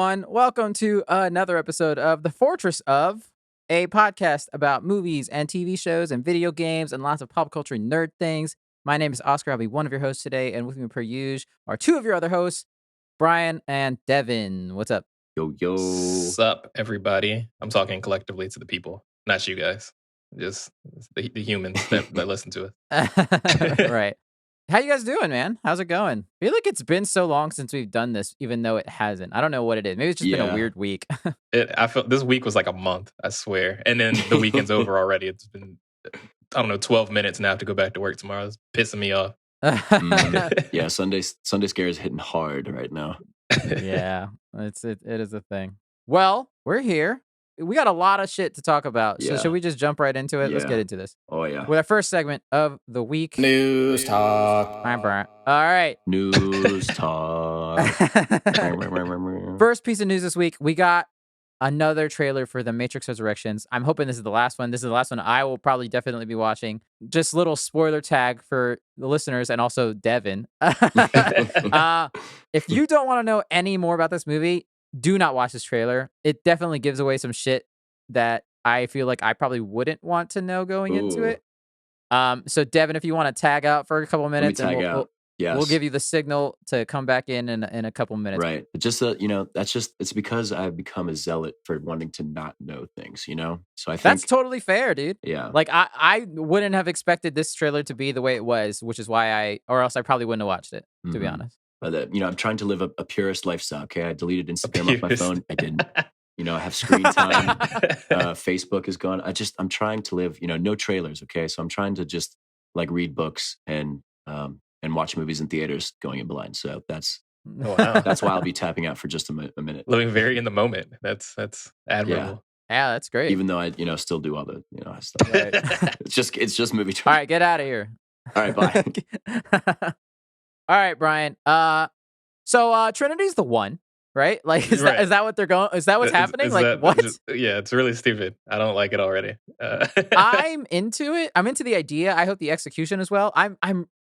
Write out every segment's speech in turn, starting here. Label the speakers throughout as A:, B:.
A: everyone. Welcome to another episode of The Fourtress of, a podcast about movies and TV shows and video games and lots of pop culture nerd things. My name is Oscar. I'll be one of your hosts today, and with me per usual are two of your other hosts, Brian and Devin. What's up?
B: Yo.
C: Sup, everybody. I'm talking collectively to the people, not you guys. Just the humans that listen to it.
A: Right. How you guys doing, man? How's it going? I feel like it's been so long since we've done this, even though it hasn't. I don't know what it is. Maybe it's just been a weird week.
C: I feel this week was like a month, I swear. And then the weekend's over already. It's been, 12 minutes and I have to go back to work tomorrow. It's pissing me off.
B: Yeah, Sunday scare is hitting hard right now.
A: Yeah, it is a thing. Well, we're here. We got a lot of shit to talk about. So should we just jump right into it? Let's get into this.
B: Oh, yeah.
A: With our first segment of the week.
D: News talk.
A: Hi, Brian. All right.
B: News talk.
A: First piece of news this week. We got another trailer for The Matrix Resurrections. I'm hoping this is the last one. This is the last one I will probably definitely be watching. Just little spoiler tag for the listeners and also Devin. If you don't want to know any more about this movie, do not watch this trailer. It definitely gives away some shit that I feel like I probably wouldn't want to know going into it. So Devin, if you want to tag out for a couple minutes, we'll give you the signal to come back in a couple minutes.
B: Right. But just it's because I've become a zealot for wanting to not know things, So I think
A: that's totally fair, dude.
B: Yeah.
A: Like I wouldn't have expected this trailer to be the way it was, which is why or else I probably wouldn't have watched it, to be honest.
B: But I'm trying to live a purist lifestyle. Okay, I deleted Instagram off my phone. I didn't. I have screen time. Facebook is gone. I'm trying to live. No trailers. Okay, so I'm trying to just read books and watch movies in theaters going in blind. So that's that's why I'll be tapping out for just a minute.
C: Living very in the moment. That's admirable.
A: Yeah, that's great.
B: Even though I still do all the stuff. Right. it's just movie time.
A: All right, get out of here.
B: All right, bye.
A: All right, Brian. So Trinity's the one, right? Like, is that what they're going? Is that what's happening? What?
C: It's really stupid. I don't like it already.
A: I'm into it. I'm into the idea. I hope the execution as well.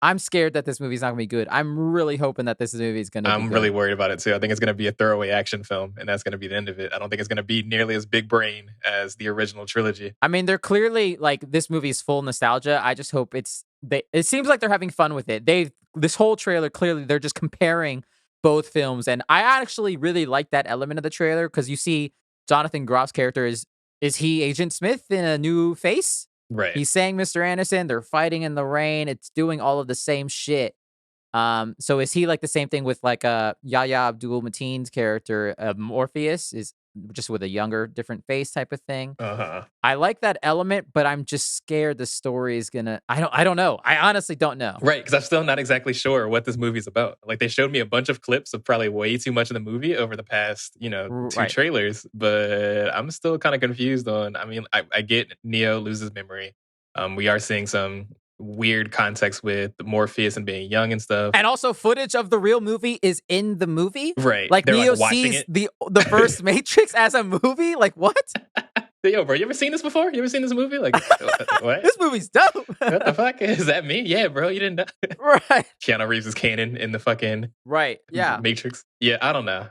A: I'm scared that this movie's not gonna be good. I'm really hoping that this movie is gonna.
C: I'm really worried about it too. I think it's gonna be a throwaway action film, and that's gonna be the end of it. I don't think it's gonna be nearly as big brain as the original trilogy.
A: I mean, they're clearly this movie's full nostalgia. I just hope it seems like they're having fun with it. This whole trailer, clearly they're just comparing both films. And I actually really like that element of the trailer because you see Jonathan Groff's character is he Agent Smith in a new face?
C: Right.
A: He's saying Mr. Anderson, they're fighting in the rain. It's doing all of the same shit. So is he the same thing with Yahya Abdul-Mateen's character, Morpheus, is just with a younger, different face type of thing. I like that element, but I'm just scared the story is gonna. I don't know. I honestly don't know.
C: Right, because I'm still not exactly sure what this movie's about. They showed me a bunch of clips of probably way too much of the movie over the past, two trailers, but I'm still kind of confused on. I mean, I get Neo loses memory. We are seeing some weird context with Morpheus and being young and stuff,
A: and also footage of the real movie is in the movie.
C: Right,
A: they're Neo sees the first Matrix as a movie. What?
C: Yo, bro, you ever seen this before? You ever seen this movie? What?
A: This movie's dope.
C: What the fuck? Is that me? Yeah, bro, you didn't know.
A: Right.
C: Keanu Reeves is canon in the fucking Matrix. Yeah, I don't know.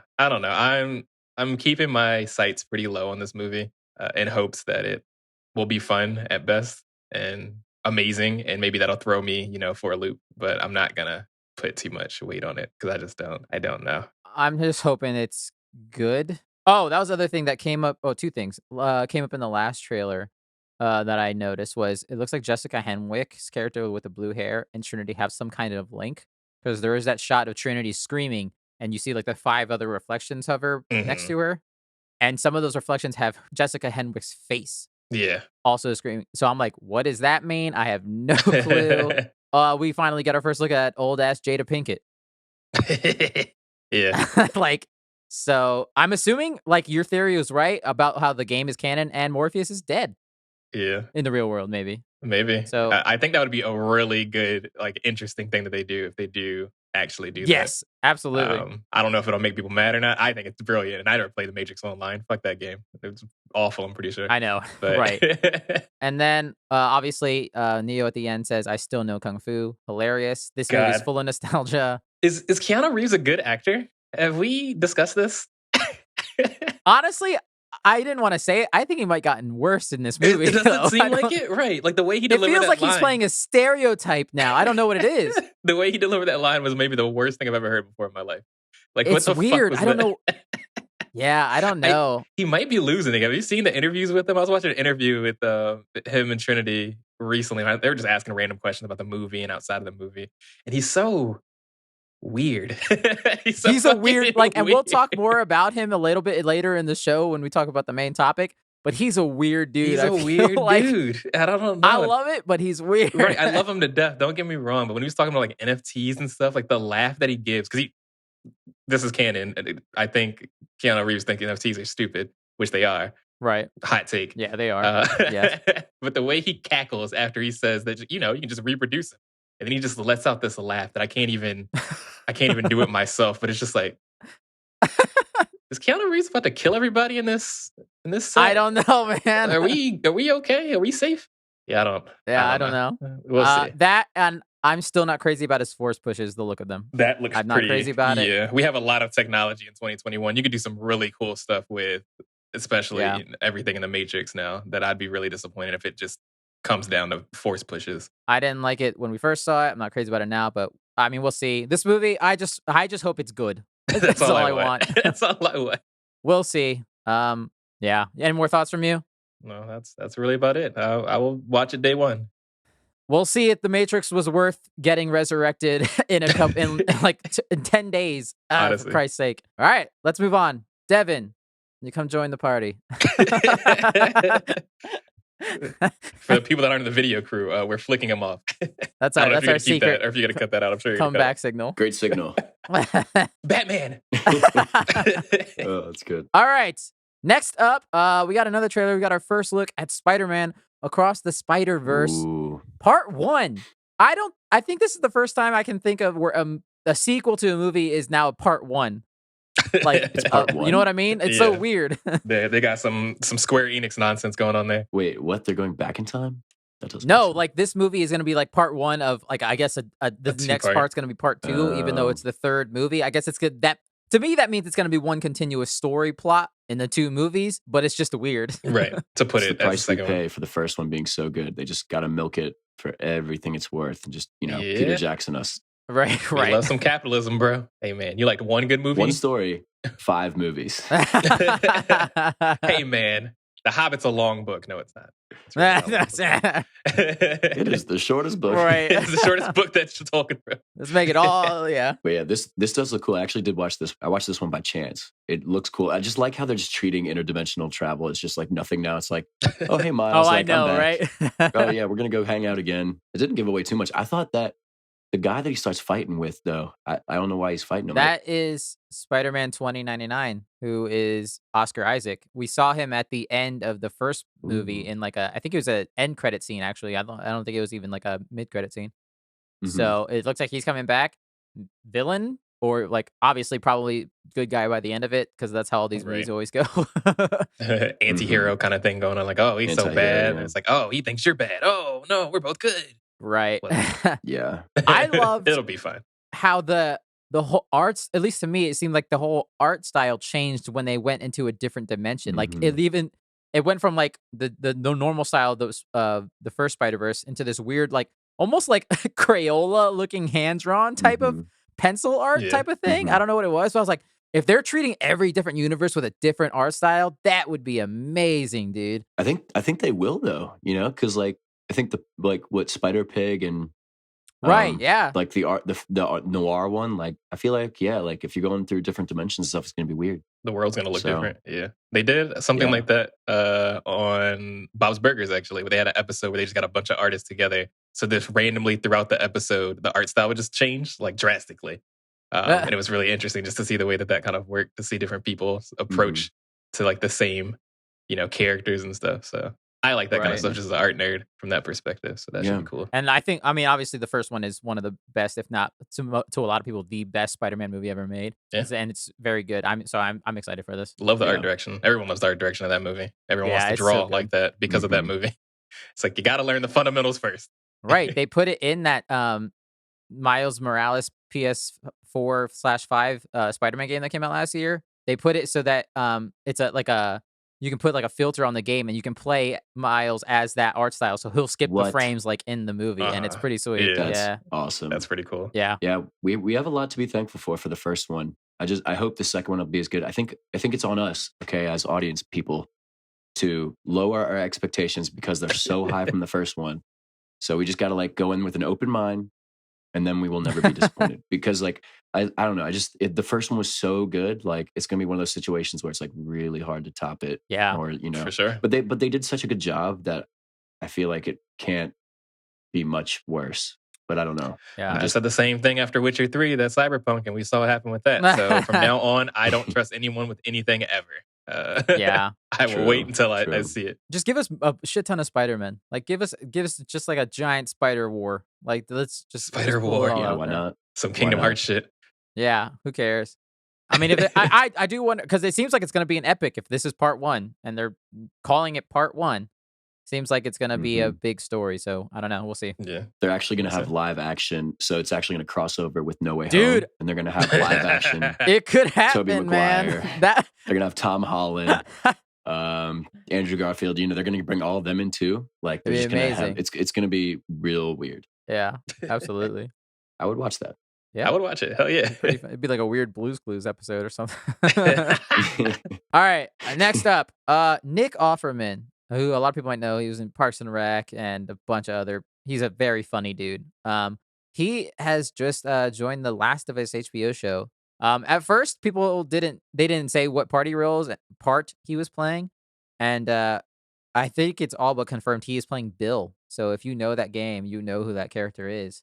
C: I'm keeping my sights pretty low on this movie in hopes that it will be fun at best and amazing, and maybe that'll throw me, for a loop. But I'm not gonna put too much weight on it because I don't know.
A: I'm just hoping it's good. Oh, that was the other thing that came up. Oh, two things came up in the last trailer that I noticed was it looks like Jessica Henwick's character with the blue hair and Trinity have some kind of link because there is that shot of Trinity screaming and you see the 5 other reflections hover next to her, and some of those reflections have Jessica Henwick's face.
C: Yeah.
A: Also screaming. So I'm like, what does that mean? I have no clue. We finally get our first look at old ass Jada Pinkett.
C: Yeah.
A: So I'm assuming your theory was right about how the game is canon and Morpheus is dead.
C: Yeah.
A: In the real world, maybe.
C: So I think that would be a really good, interesting thing that they do if they do actually do that.
A: Yes, absolutely.
C: I don't know if it'll make people mad or not. I think it's brilliant, and I never played the Matrix Online. Fuck that game. It's awful, I'm pretty sure.
A: I know,
C: but...
A: right. And then, obviously, Neo at the end says, I still know Kung Fu. Hilarious. This movie's full of nostalgia.
C: Is Keanu Reeves a good actor? Have we discussed this?
A: Honestly, I didn't want to say it. I think he might gotten worse in this movie.
C: It doesn't seem like it, right? Like the way he delivered
A: feels
C: that
A: like
C: line.
A: he's playing a stereotype now. I don't know what it is.
C: The way he delivered that line was maybe the worst thing I've ever heard before in my life. Like,
A: It's
C: what the
A: weird.
C: fuck was
A: I don't
C: that?
A: know. Yeah, I don't know.
C: He might be losing it. Have you seen the interviews with him? I was watching an interview with him and Trinity recently. They were just asking random questions about the movie and outside of the movie, and he's so weird.
A: He's a weird, like, and we'll talk more about him a little bit later in the show when we talk about the main topic. But he's a weird dude.
C: He's a weird dude. I don't know.
A: I love it, but he's weird.
C: Right, I love him to death. Don't get me wrong. But when he was talking about like NFTs and stuff, like the laugh that he gives, because this is canon. I think Keanu Reeves thinks NFTs are stupid, which they are.
A: Right.
C: Hot take.
A: Yeah, they are. Yes.
C: But the way he cackles after he says that, you can just reproduce him. And then he just lets out this laugh that I can't even do it myself. But it's just like, is Keanu Reeves about to kill everybody in this set?
A: I don't know, man.
C: Are we okay? Are we safe? Yeah,
A: I don't know.
C: We'll see.
A: That, and I'm still not crazy about his force pushes, the look of them.
C: That looks
A: I'm not crazy about it.
C: Yeah, we have a lot of technology in 2021. You could do some really cool stuff with, especially everything in the Matrix now, that I'd be really disappointed if it just comes down to force pushes.
A: I didn't like it when we first saw it. I'm not crazy about it now, but I mean, we'll see. This movie, I just hope it's good. That's all I want.
C: That's all I want.
A: We'll see. Yeah. Any more thoughts from you?
C: No, that's really about it. I will watch it day one.
A: We'll see if the Matrix was worth getting resurrected in in 10 days. For Christ's sake. All right, let's move on. Devin, you come join the party.
C: For the people that aren't in the video crew, we're flicking them off.
A: That's our secret.
C: Or if you're gonna cut that out, I'm sure you're
A: come back signal.
B: Great signal.
C: Batman.
B: Oh, that's good.
A: All right. Next up, we got another trailer. We got our first look at Spider-Man Across the Spider-Verse, Part 1. I think this is the first time I can think of where a sequel to a movie is now Part 1. Like,
B: it's Part 1.
A: You know what I mean? It's so weird.
C: They got some Square Enix nonsense going on there.
B: Wait, what? They're going back in time?
A: That doesn't no, like this movie is going to be like Part 1 of, like, I guess the next part's going to be Part 2, even though it's the third movie. I guess it's good. That, to me, that means it's going to be one continuous story plot in the two movies, but it's just weird.
C: Right. To put it,
B: the price we pay for the first one being so good. They just got to milk it for everything it's worth and just, Peter Jackson us.
A: Right.
C: We love some capitalism, bro. Hey, man, you liked one good movie?
B: One story, 5 movies.
C: Hey, man, The Hobbit's a long book. No, it's not.
B: It is the shortest book.
A: Right.
C: It's the shortest book that Tolkien wrote.
A: Let's make it all,
B: But yeah, this does look cool. I actually did watch this. I watched this one by chance. It looks cool. I just like how they're just treating interdimensional travel. It's just like nothing now. It's like, oh, hey, Miles.
A: I know, right?
B: Oh, yeah, we're going to go hang out again. It didn't give away too much. I thought that the guy that he starts fighting with, though, I don't know why he's fighting him.
A: That is Spider-Man 2099, who is Oscar Isaac. We saw him at the end of the first movie in I think it was an end credit scene, actually. I don't think it was even like a mid-credit scene. Mm-hmm. So it looks like he's coming back. Villain, or obviously probably good guy by the end of it, because that's how all these movies always go.
C: Anti-hero kind of thing going on. Like, oh, he's so bad. And it's like, oh, he thinks you're bad. Oh, no, we're both good.
A: Right.
B: Yeah.
A: I love
C: it'll be fine.
A: How the whole arts, at least to me, it seemed like the whole art style changed when they went into a different dimension. Like it went from the normal style of those the first Spider-Verse into this weird almost like Crayola looking hand drawn type of pencil art type of thing. I don't know what it was. So I was like, if they're treating every different universe with a different art style, that would be amazing, dude.
B: I think they will, though, because I think what Spider Pig and like the art, the noir one, I feel if you're going through different dimensions and stuff, it's gonna be weird.
C: The world's gonna look different. Yeah, they did something like that on Bob's Burgers, actually, where they had an episode where they just got a bunch of artists together. So just randomly throughout the episode, the art style would just change drastically, and it was really interesting just to see the way that kind of worked, to see different people's approach to the same characters and stuff. So I like that kind of stuff, just as an art nerd from that perspective. So that should be cool.
A: And I think, obviously the first one is one of the best, if not to a lot of people, the best Spider-Man movie ever made. Yeah. And it's very good. I'm excited for this.
C: Love the art direction. Everyone loves the art direction of that movie. Everyone wants to draw like that because of that movie. It's like, you got to learn the fundamentals first.
A: Right. They put it in that Miles Morales PS4/5 Spider-Man game that came out last year. They put it so that it's you can put like a filter on the game and you can play Miles as that art style. So he'll skip the frames like in the movie, and it's pretty sweet.
C: Yeah.
B: That's awesome.
C: That's pretty cool.
A: Yeah.
B: Yeah, we have a lot to be thankful for the first one. I hope the second one will be as good. I think it's on us, okay, as audience people, to lower our expectations because they're so high from the first one. So we just got to like go in with an open mind, and then we will never be disappointed. Because like I don't know, the first one was so good. Like it's gonna be one of those situations where it's like really hard to top it.
A: Yeah,
B: or
C: for sure.
B: But they did such a good job that I feel like it can't be much worse. But I don't know.
A: Yeah,
C: I said the same thing after Witcher 3, that Cyberpunk, and we saw what happened with that. So from now on, I don't trust anyone with anything ever.
A: Yeah,
C: I will wait until I see it.
A: Just give us a shit ton of Spider-Man. Like give us just like a giant spider war. Like let's just
C: Spider War.
B: Yeah, why not?
C: Some Kingdom Hearts shit.
A: Yeah, who cares? I mean, if I do wonder, because it seems like it's going to be an epic if this is part 1 and they're calling it part 1. Seems like it's going to be a big story, so I don't know. We'll see.
C: Yeah,
B: they're actually going to have live action, so it's actually going to cross over with No Way Home, and they're going to have live action.
A: It could happen,
B: Tobey
A: man.
B: Maguire. They're going to have Tom Holland, Andrew Garfield. They're going to bring all of them in too. Like they're just going to have. It's going to be real weird.
A: Yeah, absolutely.
B: I would watch that.
A: Yeah,
C: I would watch it. Hell yeah.
A: It'd be like a weird Blue's Clues episode or something. All right, next up, Nick Offerman, who a lot of people might know. He was in Parks and Rec and a bunch of other. He's a very funny dude. He has just joined the Last of Us HBO show. At first, people didn't say what part he was playing, and I think it's all but confirmed he is playing Bill. So if you know that game, you know who that character is.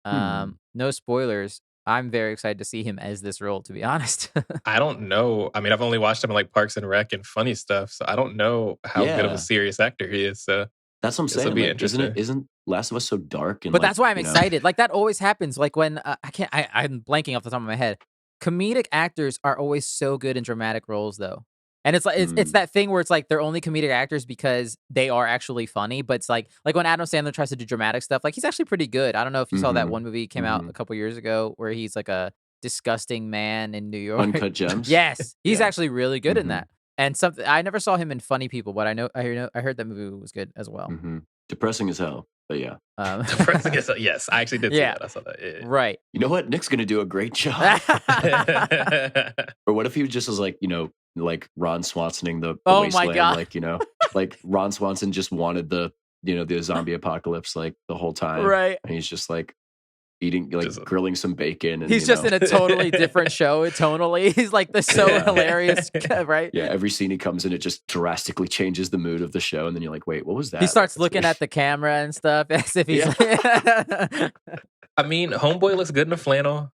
A: No spoilers. I'm very excited to see him as this role, to be honest.
C: I don't know. I mean, I've only watched him in like Parks and Rec and funny stuff, so I don't know how good of a serious actor he is. So
B: that's what I'm saying. Like, isn't Last of Us so dark? And
A: but that's why I'm excited. Like that always happens. Like when I'm blanking off the top of my head. Comedic actors are always so good in dramatic roles, though. And it's like it's that thing where it's like they're only comedic actors because they are actually funny. But it's like when Adam Sandler tries to do dramatic stuff, like he's actually pretty good. I don't know if you saw that one movie came out a couple years ago where he's like a disgusting man in New York.
B: Uncut Gems.
A: Yes, he's actually really good in that. And something I never saw him in Funny People, but I heard that movie was good as well.
B: Depressing as hell, but yeah.
C: Depressing as hell. Yes, I actually did see that. I saw that. Yeah.
A: Right.
B: You know what? Nick's gonna do a great job. Or what if he just was like, like Ron Swansoning the wasteland,
A: my God.
B: like like Ron Swanson just wanted the zombie apocalypse like the whole time,
A: right?
B: And he's just like eating, like grilling some bacon, and
A: he's just in a totally different show. Tonally, he's like hilarious, right?
B: Yeah, every scene he comes in, it just drastically changes the mood of the show, and then you're like, wait, what was that?
A: He starts looking at the camera and stuff as if he's.
C: I mean, Homeboy looks good in a flannel.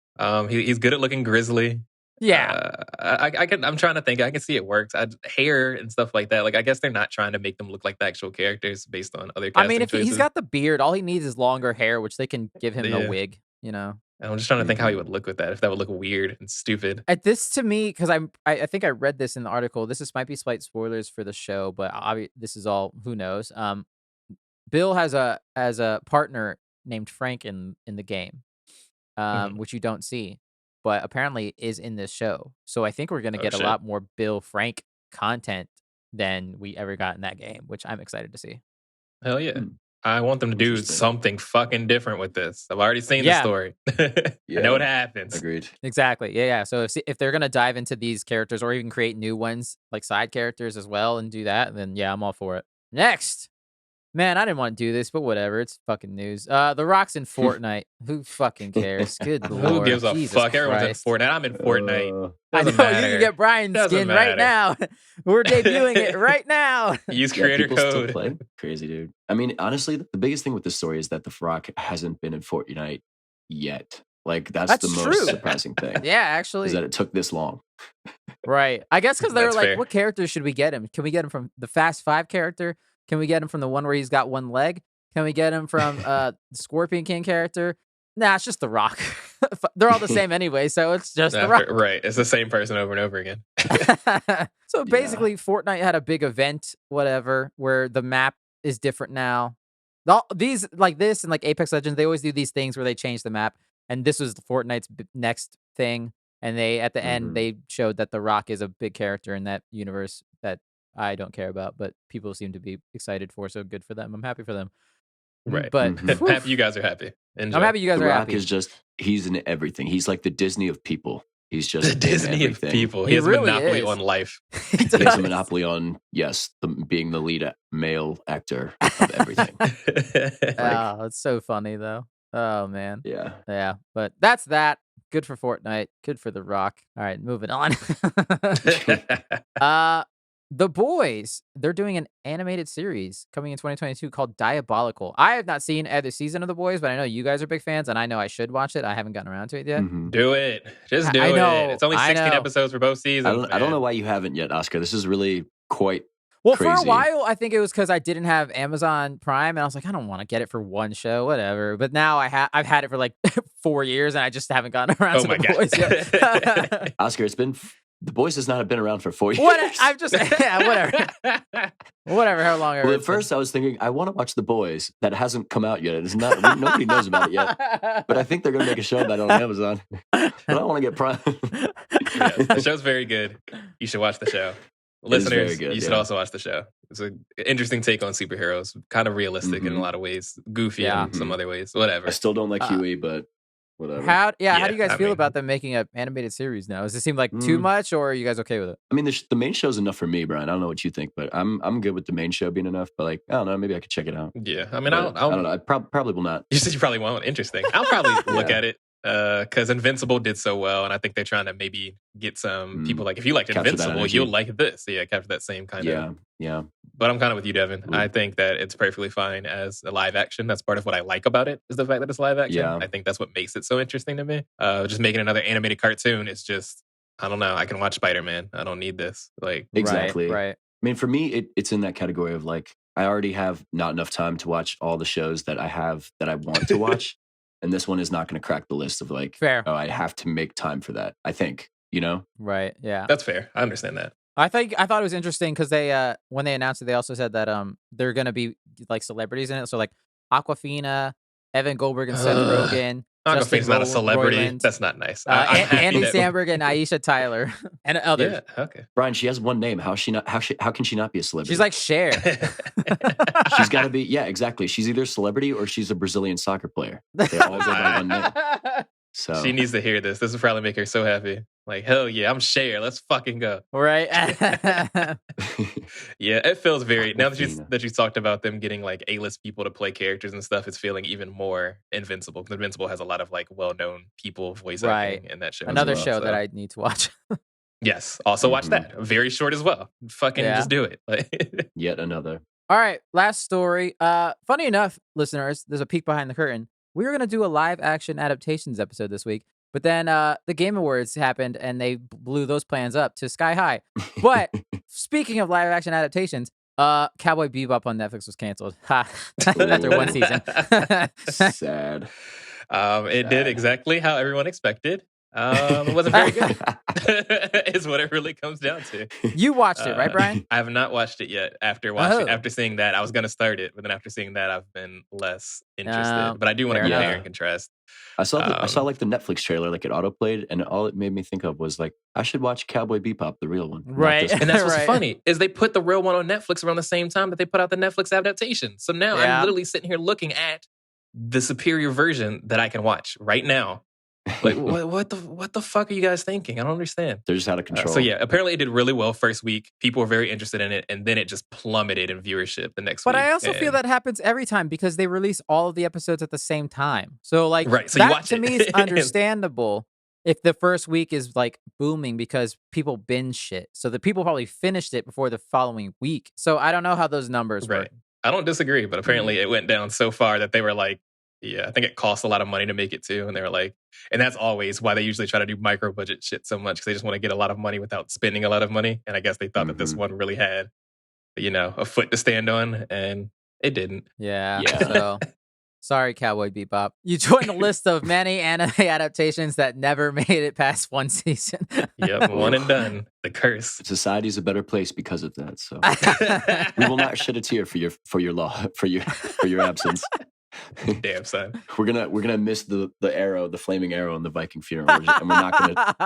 C: He's good at looking grizzly.
A: Yeah,
C: I'm trying to think. I can see it works. Hair and stuff like that. Like I guess they're not trying to make them look like the actual characters based on other.
A: I mean, if he's got the beard, all he needs is longer hair, which they can give him a wig. I'm
C: just trying to think how he would look with that. If that would look weird and stupid.
A: At this, to me, because I think I read this in the article. This might be slight spoilers for the show, but this is all who knows. Bill has a partner named Frank in the game, which you don't see. But apparently is in this show. So I think we're going to get a lot more Bill Frank content than we ever got in that game, which I'm excited to see.
C: Hell yeah. I want them to do something fucking different with this. I've already seen the story. I know what happens.
B: Agreed.
A: Exactly. Yeah. So if they're going to dive into these characters or even create new ones, like side characters as well, and do that, then yeah, I'm all for it. Next. Man, I didn't want to do this, but whatever. It's fucking news. The Rock's in Fortnite. Who fucking cares? Good lord.
C: Who gives a
A: Jesus
C: fuck? Everyone's in
A: Christ.
C: Fortnite. I'm in Fortnite.
A: I know
C: matter.
A: you can get Brian's skin right now. We're debuting it right now.
C: Use creator code.
B: Still play? Crazy, dude. I mean, honestly, the biggest thing with this story is that the Rock hasn't been in Fortnite yet. Like that's the
A: true.
B: most surprising thing.
A: Yeah, actually,
B: is that it took this long.
A: Right. I guess because they were like,
C: fair.
A: what characters should we get him? Can we get him from the Fast Five character? Can we get him from the one where he's got one leg? Can we get him from the Scorpion King character? Nah, it's just The Rock. They're all the same anyway, so it's just The Rock.
C: Right. It's the same person over and over again.
A: So basically, Fortnite had a big event, whatever, where the map is different now. These, like this and like Apex Legends, they always do these things where they change the map. And this was Fortnite's next thing. And they at the end they showed that The Rock is a big character in that universe that I don't care about, but people seem to be excited for. So good for them. I'm happy for them.
C: Right.
A: But
C: happy you guys are happy. Enjoy.
A: I'm happy you guys
B: The
A: are
B: Rock
A: happy.
B: is he's in everything. He's like the Disney of people. He's just
C: the Disney of people. He has
A: really
C: a monopoly
A: is.
C: on life.
A: He
B: has a monopoly on being the lead male actor of everything.
A: Oh, it's so funny though. Oh man.
B: Yeah.
A: But that's that. Good for Fortnite. Good for The Rock. All right, moving on. The Boys, they're doing an animated series coming in 2022 called Diabolical. I have not seen either season of The Boys, but I know you guys are big fans, and I know I should watch it. I haven't gotten around to it yet.
C: Do it. Just do
A: I know,
C: it. It's only 16 episodes for both seasons.
B: I don't know why you haven't yet, Oscar. This is really quite crazy.
A: For a while, I think it was because I didn't have Amazon Prime, and I was like, I don't want to get it for one show, whatever. But now I've had it for like 4 years, and I just haven't gotten around to The Boys yet.
B: Oscar, The Boys has not been around for 4 years.
A: Whatever. Whatever. How long?
B: Well, at first I was thinking I want to watch The Boys that hasn't come out yet. It's not nobody knows about it yet. But I think they're going to make a show about it on Amazon. But I don't want to get Prime.
C: The show's very good. You should watch the show. Listeners, you should also watch the show. It's an interesting take on superheroes, kind of realistic in a lot of ways, goofy in some other ways. Whatever.
B: I still don't like Huey, but. Whatever.
A: How do you guys feel about them making an animated series now? Does it seem like too much, or are you guys okay with it?
B: I mean, the main show's enough for me, Brian. I don't know what you think, but I'm good with the main show being enough. But like, I don't know, maybe I could check it out.
C: Yeah, I mean, I don't
B: know. I probably will not.
C: You said you probably won't. Interesting. I'll probably look at it because Invincible did so well, and I think they're trying to maybe get some people like, if you liked Invincible, you'll like this. Yeah, capture that same kind of.
B: Yeah.
C: But I'm kind of with you, Devin. I think that it's perfectly fine as a live action. That's part of what I like about it, is the fact that it's live action.
B: Yeah.
C: I think that's what makes it so interesting to me. Just making another animated cartoon is just, I don't know. I can watch Spider-Man. I don't need this. Like,
B: exactly.
A: Right.
B: I mean, for me, it's in that category of like, I already have not enough time to watch all the shows that I want to watch. And this one is not going to crack the list of like,
A: fair.
B: Oh, I have to make time for that. I think,
A: Right. Yeah.
C: That's fair. I understand that.
A: I thought it was interesting because they when they announced it, they also said that they're gonna be like celebrities in it. So like Aquafina, Evan Goldberg, and Seth Rogen.
C: Aquafina's not a celebrity.
A: Roiland,
C: That's not nice.
A: Andy Samberg and Aisha Tyler and others.
C: Yeah, okay.
B: Brian, she has one name. How can she not be a celebrity?
A: She's like Cher.
B: She's got to be. Yeah, exactly. She's either a celebrity or she's a Brazilian soccer player. They all go by one name. So
C: she needs to hear this. This will probably make her so happy. Like, hell yeah, I'm Cher. Let's fucking go.
A: Right.
C: Yeah, it feels very, now that you talked about them getting like A-list people to play characters and stuff, it's feeling even more Invincible. Because Invincible has a lot of like well-known people voice acting in that show.
A: Another show that I need to watch.
C: Yes. Also watch that. Very short as well. Fucking just do it.
B: Yet another.
A: All right. Last story. Funny enough, listeners, there's a peek behind the curtain. We were going to do a live action adaptations episode this week, but then the Game Awards happened and they blew those plans up to sky high. But speaking of live action adaptations, Cowboy Bebop on Netflix was canceled after one season.
B: Sad.
C: It did exactly how everyone expected. It wasn't very good. Is what it really comes down to.
A: You watched it, right, Brian?
C: I have not watched it yet. After seeing that, I was going to start it, but then after seeing that, I've been less interested. But I do want to compare and contrast.
B: I saw like the Netflix trailer, like it autoplayed, and all it made me think of was like, I should watch Cowboy Bebop, the real one.
A: Right.
C: And that's what's funny, is they put the real one on Netflix around the same time that they put out the Netflix adaptation. So now I'm literally sitting here looking at the superior version that I can watch right now. Like, what the fuck are you guys thinking? I don't understand.
B: They're just out of control.
C: So yeah, apparently it did really well first week. People were very interested in it, and then it just plummeted in viewership the next week.
A: But I also feel that happens every time because they release all of the episodes at the same time. So like,
C: so
A: that
C: you watch
A: to me is understandable if the first week is like booming because people binge shit. So the people probably finished it before the following week. So I don't know how those numbers work.
C: I don't disagree, but apparently it went down so far that they were like, yeah, I think it costs a lot of money to make it too. And they were like, and that's always why they usually try to do micro budget shit so much, because they just want to get a lot of money without spending a lot of money. And I guess they thought that this one really had, a foot to stand on, and it didn't.
A: Yeah. So sorry, Cowboy Bebop. You joined a list of many anime adaptations that never made it past one season.
C: Yep, one and done. The curse.
B: Society's a better place because of that. So we will not shed a tear for your absence.
C: Damn, son.
B: We're gonna miss the arrow, the flaming arrow in the Viking funeral, and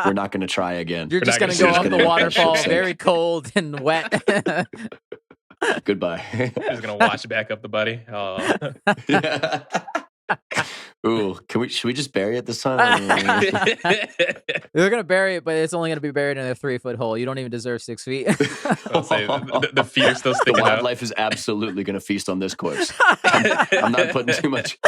B: we're not gonna try again.
A: You're just gonna go up the waterfall, very cold and wet.
B: Goodbye.
C: Just gonna wash back up the body. Oh.
B: Yeah. Ooh, should we just bury it this time?
A: They're gonna bury it, but it's only gonna be buried in a 3-foot hole. You don't even deserve 6 feet.
C: I'll say the feet are still sticking
B: The
C: out.
B: wildlife is absolutely gonna feast on this corpse. I'm not putting too much.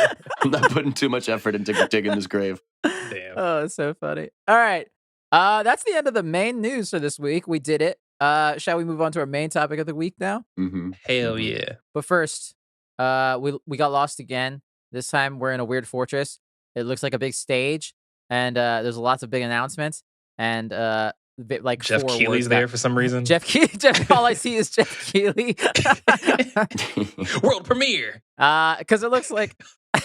B: I'm not putting too much effort into digging this grave.
C: Damn.
A: Oh, it's so funny. All right, that's the end of the main news for this week. We did it. Shall we move on to our main topic of the week now?
B: Mm-hmm.
C: Hell yeah.
A: But first, we got lost again. This time we're in a weird fortress. It looks like a big stage, and there's lots of big announcements. And like
C: Jeff
A: 4
C: Keighley's
A: words
C: there for some reason.
A: Jeff all I see is Jeff Keighley.
C: World premiere.
A: Because it looks like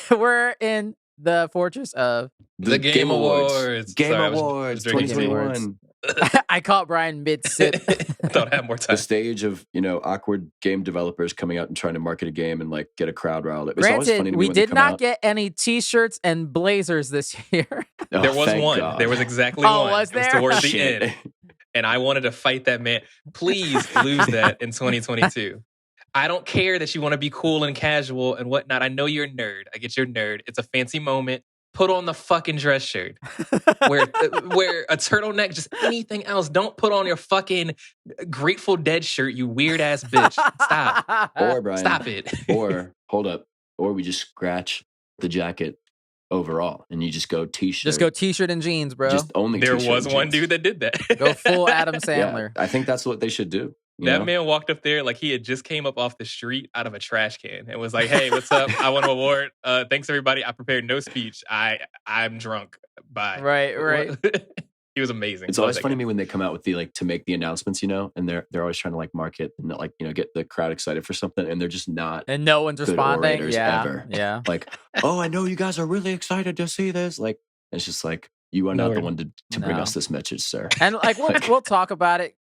A: we're in the fortress of
C: The Game Awards.
B: Game
C: Sorry,
B: Awards
C: I was drinking
B: 2021.
A: I caught Brian mid-sip.
C: Thought I had more time.
B: The stage of awkward game developers coming out and trying to market a game and like get a crowd riled. It's always funny
A: Granted,
B: to me
A: we
B: when they
A: did
B: come
A: not
B: out.
A: get any T-shirts and blazers this year.
B: Oh,
C: There was
B: thank
C: one.
B: God.
C: There was exactly
A: Oh,
C: one.
A: was
C: It was
A: there?
C: towards the
B: Shit.
C: end. And I wanted to fight that man. Please lose that in 2022. I don't care that you want to be cool and casual and whatnot. I know you're a nerd. I get you're a nerd. It's a fancy moment. Put on the fucking dress shirt. Wear a turtleneck, just anything else. Don't put on your fucking Grateful Dead shirt, you weird ass bitch. Stop.
B: Or Brian.
C: Stop it.
B: Or hold up. Or we just scratch the jacket overall and you just go t-shirt.
A: Just go T-shirt and jeans, bro.
B: Just only
C: There
B: t-shirt
C: was
B: and
C: one
B: jeans.
C: dude that did that.
A: Go full Adam
B: Yeah,
A: Sandler.
B: I think that's what they should do. you
C: That
B: know?
C: man walked up there like he had just came up off the street out of a trash can and was like, "Hey, what's up? I want an award. Thanks everybody. I prepared no speech. I'm drunk. Bye."
A: Right.
C: He was amazing.
B: It's always funny to me when they come out with the to make the announcements, and they're always trying to market and get the crowd excited for something, and they're just not.
A: And no one's
B: good
A: responding.
B: orators
A: Yeah,
B: ever.
A: yeah.
B: Like, oh, I know you guys are really excited to see this. Like, it's just like you are not the one to bring us this message, sir.
A: And we'll talk about it,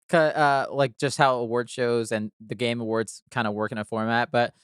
A: just how award shows and the Game Awards kind of work in a format, but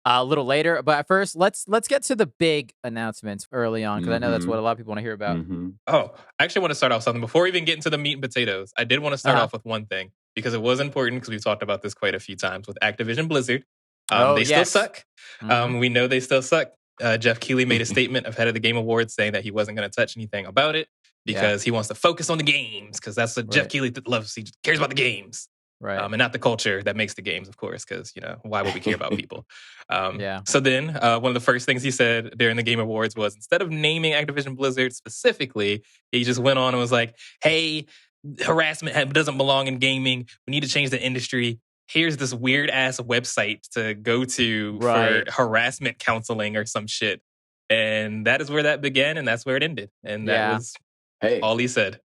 A: a little later. But at first, let's get to the big announcements early on, because I know that's what a lot of people want to hear about.
B: Mm-hmm.
C: Oh, I actually want to start off something before we even get into the meat and potatoes. I did want to start off with one thing because it was important, because we've talked about this quite a few times with Activision Blizzard. They still suck.
A: Mm-hmm.
C: We know they still suck. Jeff Keighley made a statement ahead of the Game Awards saying that he wasn't going to touch anything about it because he wants to focus on the games, because that's what Jeff Keighley loves. He cares about the games.
A: Right.
C: And not the culture that makes the games, of course, because, why would we care about people?
A: Yeah.
C: So then one of the first things he said during the Game Awards was, instead of naming Activision Blizzard specifically, he just went on and was like, hey, harassment doesn't belong in gaming. We need to change the industry. Here's this weird ass website to go to for harassment counseling or some shit. And that is where that began, and that's where it ended. And that was all he said.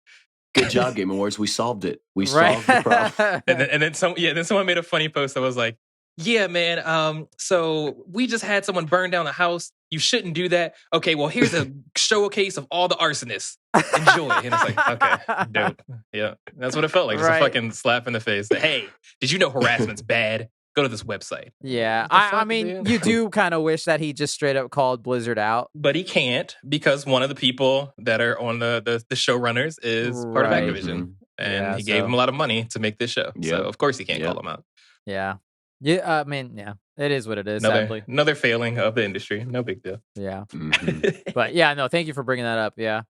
B: Good job, Game Awards. We solved it. We solved the problem.
C: And then someone made a funny post that was like, yeah, man, so we just had someone burn down the house. You shouldn't do that. Okay, well, here's a showcase of all the arsonists. Enjoy. And it's like, okay, dope. Yeah, that's what it felt like. Just a fucking slap in the face. That, hey, did you know harassment's bad? Go to this website.
A: Yeah, I mean, you do kind of wish that he just straight up called Blizzard out.
C: But he can't, because one of the people that are on the showrunners is part of Activision. And he gave him a lot of money to make this show. Yep. So, of course, he can't call him out.
A: Yeah. Yeah, I mean, it is what it is, sadly.
C: Another failing of the industry. No big deal.
A: Yeah. But yeah, no, thank you for bringing that up. Yeah.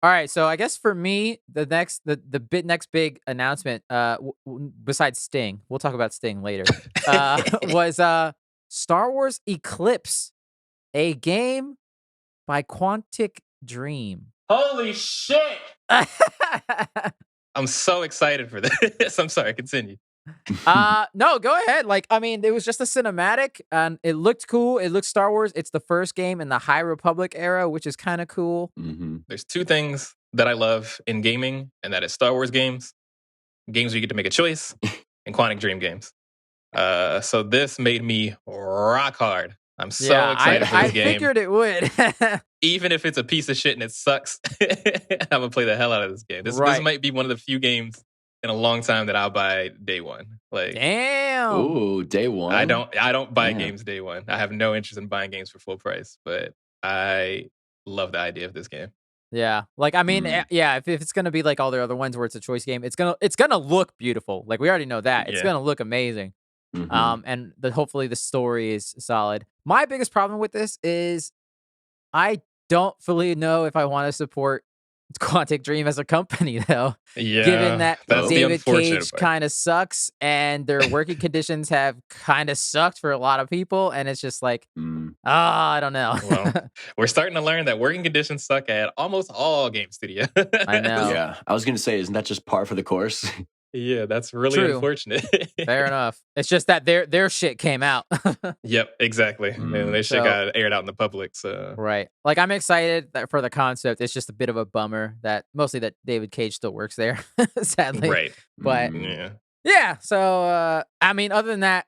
A: All right, so I guess for me, the next big announcement, besides Sting, we'll talk about Sting later, was Star Wars Eclipse, a game by Quantic Dream.
C: Holy shit! I'm so excited for this. I'm sorry, continue.
A: No, go ahead. It was just a cinematic and it looked cool. It looked Star Wars. It's the first game in the High Republic era, which is kind of cool.
B: Mm-hmm.
C: There's two things that I love in gaming, and that is Star Wars games where you get to make a choice, and Quantic Dream games. So this made me rock hard. I'm so excited for this game.
A: I figured it would.
C: Even if it's a piece of shit and it sucks, I'm gonna play the hell out of this game. This might be one of the few games in a long time that I'll buy day one. Like,
A: damn.
B: Ooh, day one.
C: I don't buy games day one. I have no interest in buying games for full price, but I love the idea of this game.
A: Yeah, like I mean, yeah, if it's gonna be like all the other ones where it's a choice game, it's gonna look beautiful. Like we already know that it's gonna look amazing. And hopefully the story is solid. My biggest problem with this is I don't fully know if I want to support Quantic Dream as a company, though.
C: Yeah,
A: given that David Cage
C: part.
A: kind of sucks and their working conditions have kind of sucked for a lot of people, and it's just like, I don't know.
C: Well, we're starting to learn that working conditions suck at almost all game studios.
A: I know.
B: Yeah, I was gonna say, isn't that just par for the course?
C: Yeah, that's really unfortunate.
A: Fair enough. It's just that their shit came out.
C: Yep, exactly. And their shit got aired out in the public. So
A: right, like I'm excited for the concept. It's just a bit of a bummer that mostly that David Cage still works there, sadly.
C: Right,
A: but yeah. So I mean, other than that,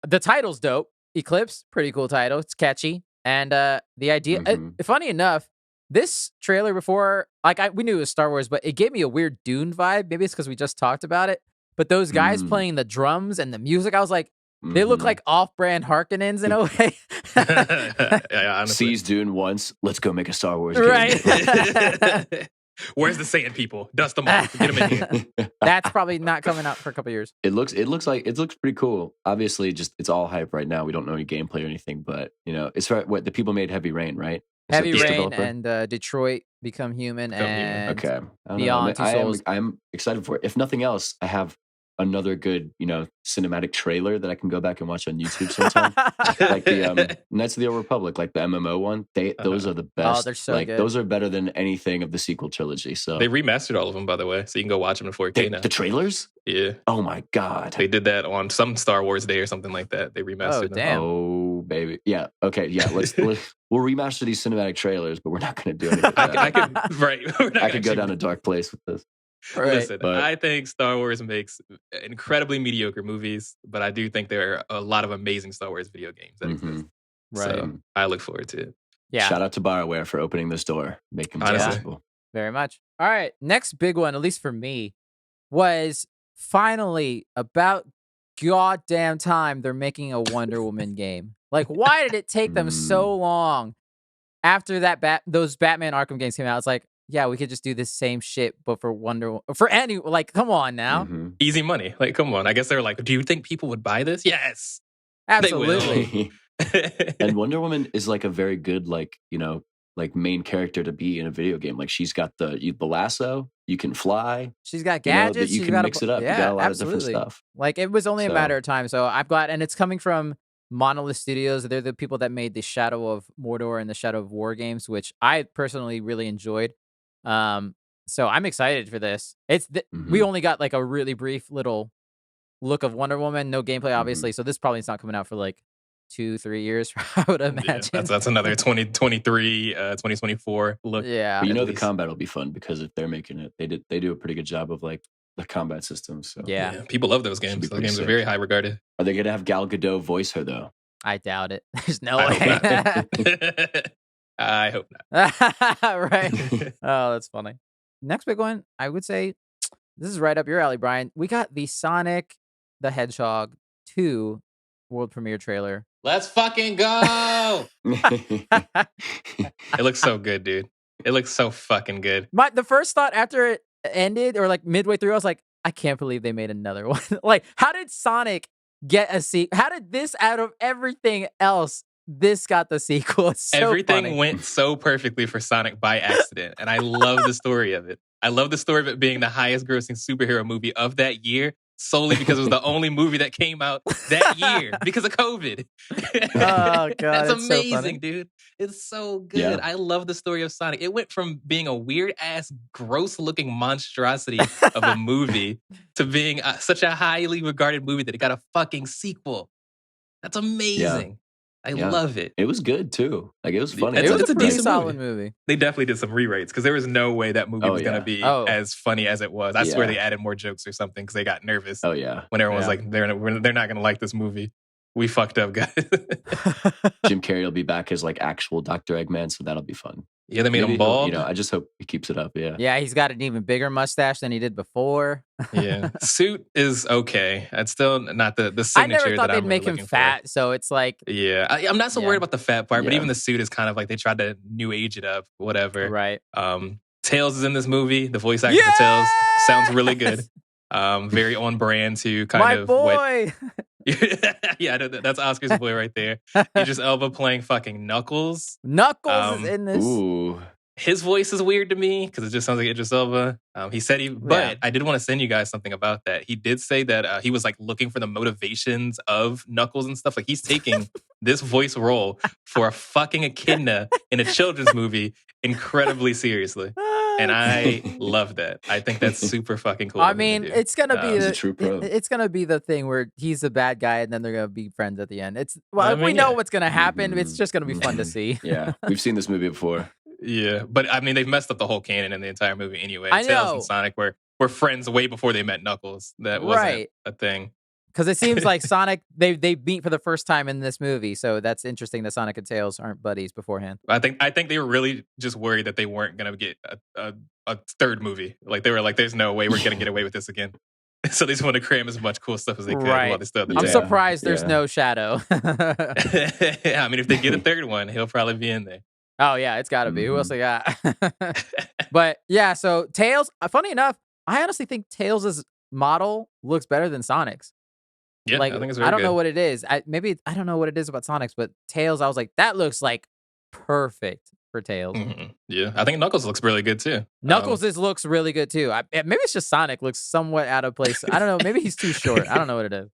A: the title's dope. Eclipse, pretty cool title. It's catchy, and the idea. Funny enough, this trailer before, like we knew it was Star Wars, but it gave me a weird Dune vibe. Maybe it's because we just talked about it. But those guys playing the drums and the music, I was like, they look like off-brand Harkonnens in a way.
C: Yeah,
B: sees Dune once. Let's go make a Star Wars game.
A: Right.
C: Where's the Saiyan people? Dust them off. Get them in here.
A: That's probably not coming out for a couple years.
B: It looks pretty cool. Obviously, just it's all hype right now. We don't know any gameplay or anything, but it's what the people made Heavy Rain, right?
A: Heavy Rain and Detroit Become Human and
B: okay.
A: Beyond Two Souls.
B: I'm excited for it. If nothing else, I have another good, cinematic trailer that I can go back and watch on YouTube sometime. Like the Knights of the Old Republic, like the MMO one. Those are the best.
A: Oh, they're so good.
B: Those are better than anything of the sequel trilogy. So
C: they remastered all of them, by the way, so you can go watch them in 4K now.
B: The trailers?
C: Yeah.
B: Oh my god.
C: They did that on some Star Wars Day or something like that. They remastered them.
A: Damn.
B: Oh baby. Yeah. Okay. Yeah. We'll remaster these cinematic trailers, but we're not going to do anything. I could go down a dark place with this.
C: Right. Listen, I think Star Wars makes incredibly mediocre movies, but I do think there are a lot of amazing Star Wars video games that exist.
A: Right.
C: So I look forward to it.
A: Yeah.
B: Shout out to BioWare for opening this door, making it possible.
A: Very much. All right. Next big one, at least for me, was finally about goddamn time they're making a Wonder Woman game. Like, why did it take them so long after those Batman Arkham games came out? It's like, yeah, we could just do this same shit, but for come on now.
C: Easy money. Like, come on. I guess they were like, do you think people would buy this? Yes.
A: Absolutely.
B: And Wonder Woman is like a very good, main character to be in a video game. Like she's got the lasso, you can fly.
A: She's got gadgets.
B: You can mix it up.
A: Yeah,
B: you got a lot
A: absolutely.
B: of different stuff.
A: Like it was only a matter of time. So I'm glad, and it's coming from Monolith Studios. They're the people that made the Shadow of Mordor and the Shadow of War games, which I personally really enjoyed. So I'm excited for this. We only got like a really brief little look of Wonder Woman, no gameplay, obviously. So this probably is not coming out for like 2-3 years, I would imagine.
C: Yeah, that's another 2023, 2024 look.
A: Yeah.
B: But the combat will be fun because if they're making it, they do a pretty good job of like the combat systems. So
A: yeah.
C: People love those games. Those games are very high regarded.
B: Are they gonna have Gal Gadot voice her though?
A: I doubt it. There's no way.
C: I hope not.
A: Right. Oh, that's funny. Next big one, I would say this is right up your alley, Brian. We got the Sonic the Hedgehog 2 world premiere trailer.
C: Let's fucking go! It looks so good, dude. It looks so fucking good.
A: The first thought after it ended, or like midway through, I was like, I can't believe they made another one. Like, how did Sonic get a sequel? How did this, out of everything else, this got the sequel? It's so
C: Everything
A: funny.
C: went so perfectly for Sonic by accident, and I love the story of it. I love the story of it being the highest grossing superhero movie of that year, solely because it was the only movie that came out that year because of COVID.
A: Oh, God.
C: That's amazing,
A: so funny.
C: dude. It's so good.
B: Yeah.
C: I love the story of Sonic. It went from being a weird-ass, gross-looking monstrosity of a movie to being such a highly regarded movie that it got a fucking sequel. That's amazing. I love it.
B: It was good, too. Like, it was funny.
A: It was a
C: decent
A: solid movie.
C: They definitely did some rewrites because there was no way that movie was going to be as funny as it was. I swear they added more jokes or something because they got nervous.
B: Oh, yeah.
C: When everyone was like, they're not going to like this movie. We fucked up, guys.
B: Jim Carrey will be back as like actual Dr. Eggman, so that'll be fun.
C: Yeah, they made
B: Maybe
C: him bald.
B: I just hope he keeps it up. Yeah.
A: Yeah, he's got an even bigger mustache than he did before.
C: Yeah, suit is okay. It's still not the
A: I never
C: signature
A: thought
C: that
A: they'd
C: I'm really
A: make him
C: looking
A: fat,
C: for.
A: so it's like,
C: Yeah, I'm not so
A: Yeah.
C: worried about the fat part, but
B: Yeah.
C: even the suit is kind of like they tried to new age it up, whatever.
A: right.
C: Tails is in this movie. The voice actor for Tails sounds really good. Very on brand to kind
A: My
C: of what.
A: boy.
C: Yeah, that's Oscar's boy right there. Idris Elba playing fucking Knuckles.
A: Knuckles is in this.
B: Ooh.
C: His voice is weird to me because it just sounds like Idris Elba. He said but I did want to send you guys something about that. He did say that he was like looking for the motivations of Knuckles and stuff. Like he's taking this voice role for a fucking echidna in a children's movie incredibly seriously. And I love that. I think that's super fucking cool.
A: I mean, it's gonna be
B: a true pro.
A: it's gonna be the thing where he's the bad guy and then they're gonna be friends at the end. We know what's gonna happen. It's just gonna be fun to see.
B: Yeah, we've seen this movie before.
C: Yeah, but I mean, they've messed up the whole canon in the entire movie anyway.
A: I know.
C: Tails and Sonic were friends way before they met Knuckles. That wasn't a thing.
A: Because it seems like Sonic, they meet for the first time in this movie, so that's interesting that Sonic and Tails aren't buddies beforehand.
C: I think they were really just worried that they weren't gonna get a third movie. Like they were like, "There's no way we're gonna get away with this again." So they just want to cram as much cool stuff as they could while they still have the
A: I'm surprised there's no Shadow.
C: Yeah, I mean, if they get a third one, he'll probably be in there.
A: Oh yeah, it's got to be. Who else they got? But yeah, so Tails. Funny enough, I honestly think Tails' model looks better than Sonic's.
C: Yeah,
A: like,
C: I think it's very
A: I don't
C: good.
A: know what it is. I don't know what it is about Sonic's, but Tails, I was like, that looks like perfect for Tails.
C: Mm-hmm. Yeah, I think Knuckles looks really good too.
A: Knuckles looks really good too. Maybe it's just Sonic looks somewhat out of place. I don't know. Maybe he's too short. I don't know what it is.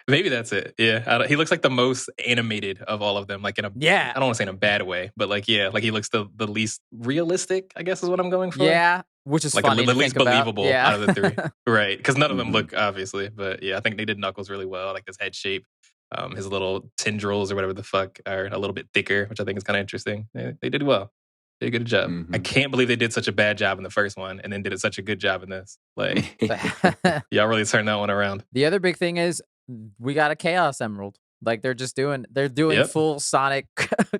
C: Maybe that's it. Yeah, he looks like the most animated of all of them. Like I don't want to say in a bad way, but like he looks the least realistic, I guess is what I'm going for.
A: Yeah, which is
C: like
A: funny
C: the least believable out of the three, right? Because none of them look obviously, but yeah, I think they did Knuckles really well. Like his head shape, his little tendrils or whatever the fuck are a little bit thicker, which I think is kind of interesting. They did well. They did a good job. I can't believe they did such a bad job in the first one and then did such a good job in this. Like y'all really turned that one around.
A: The other big thing is we got a Chaos Emerald. Like they're doing full Sonic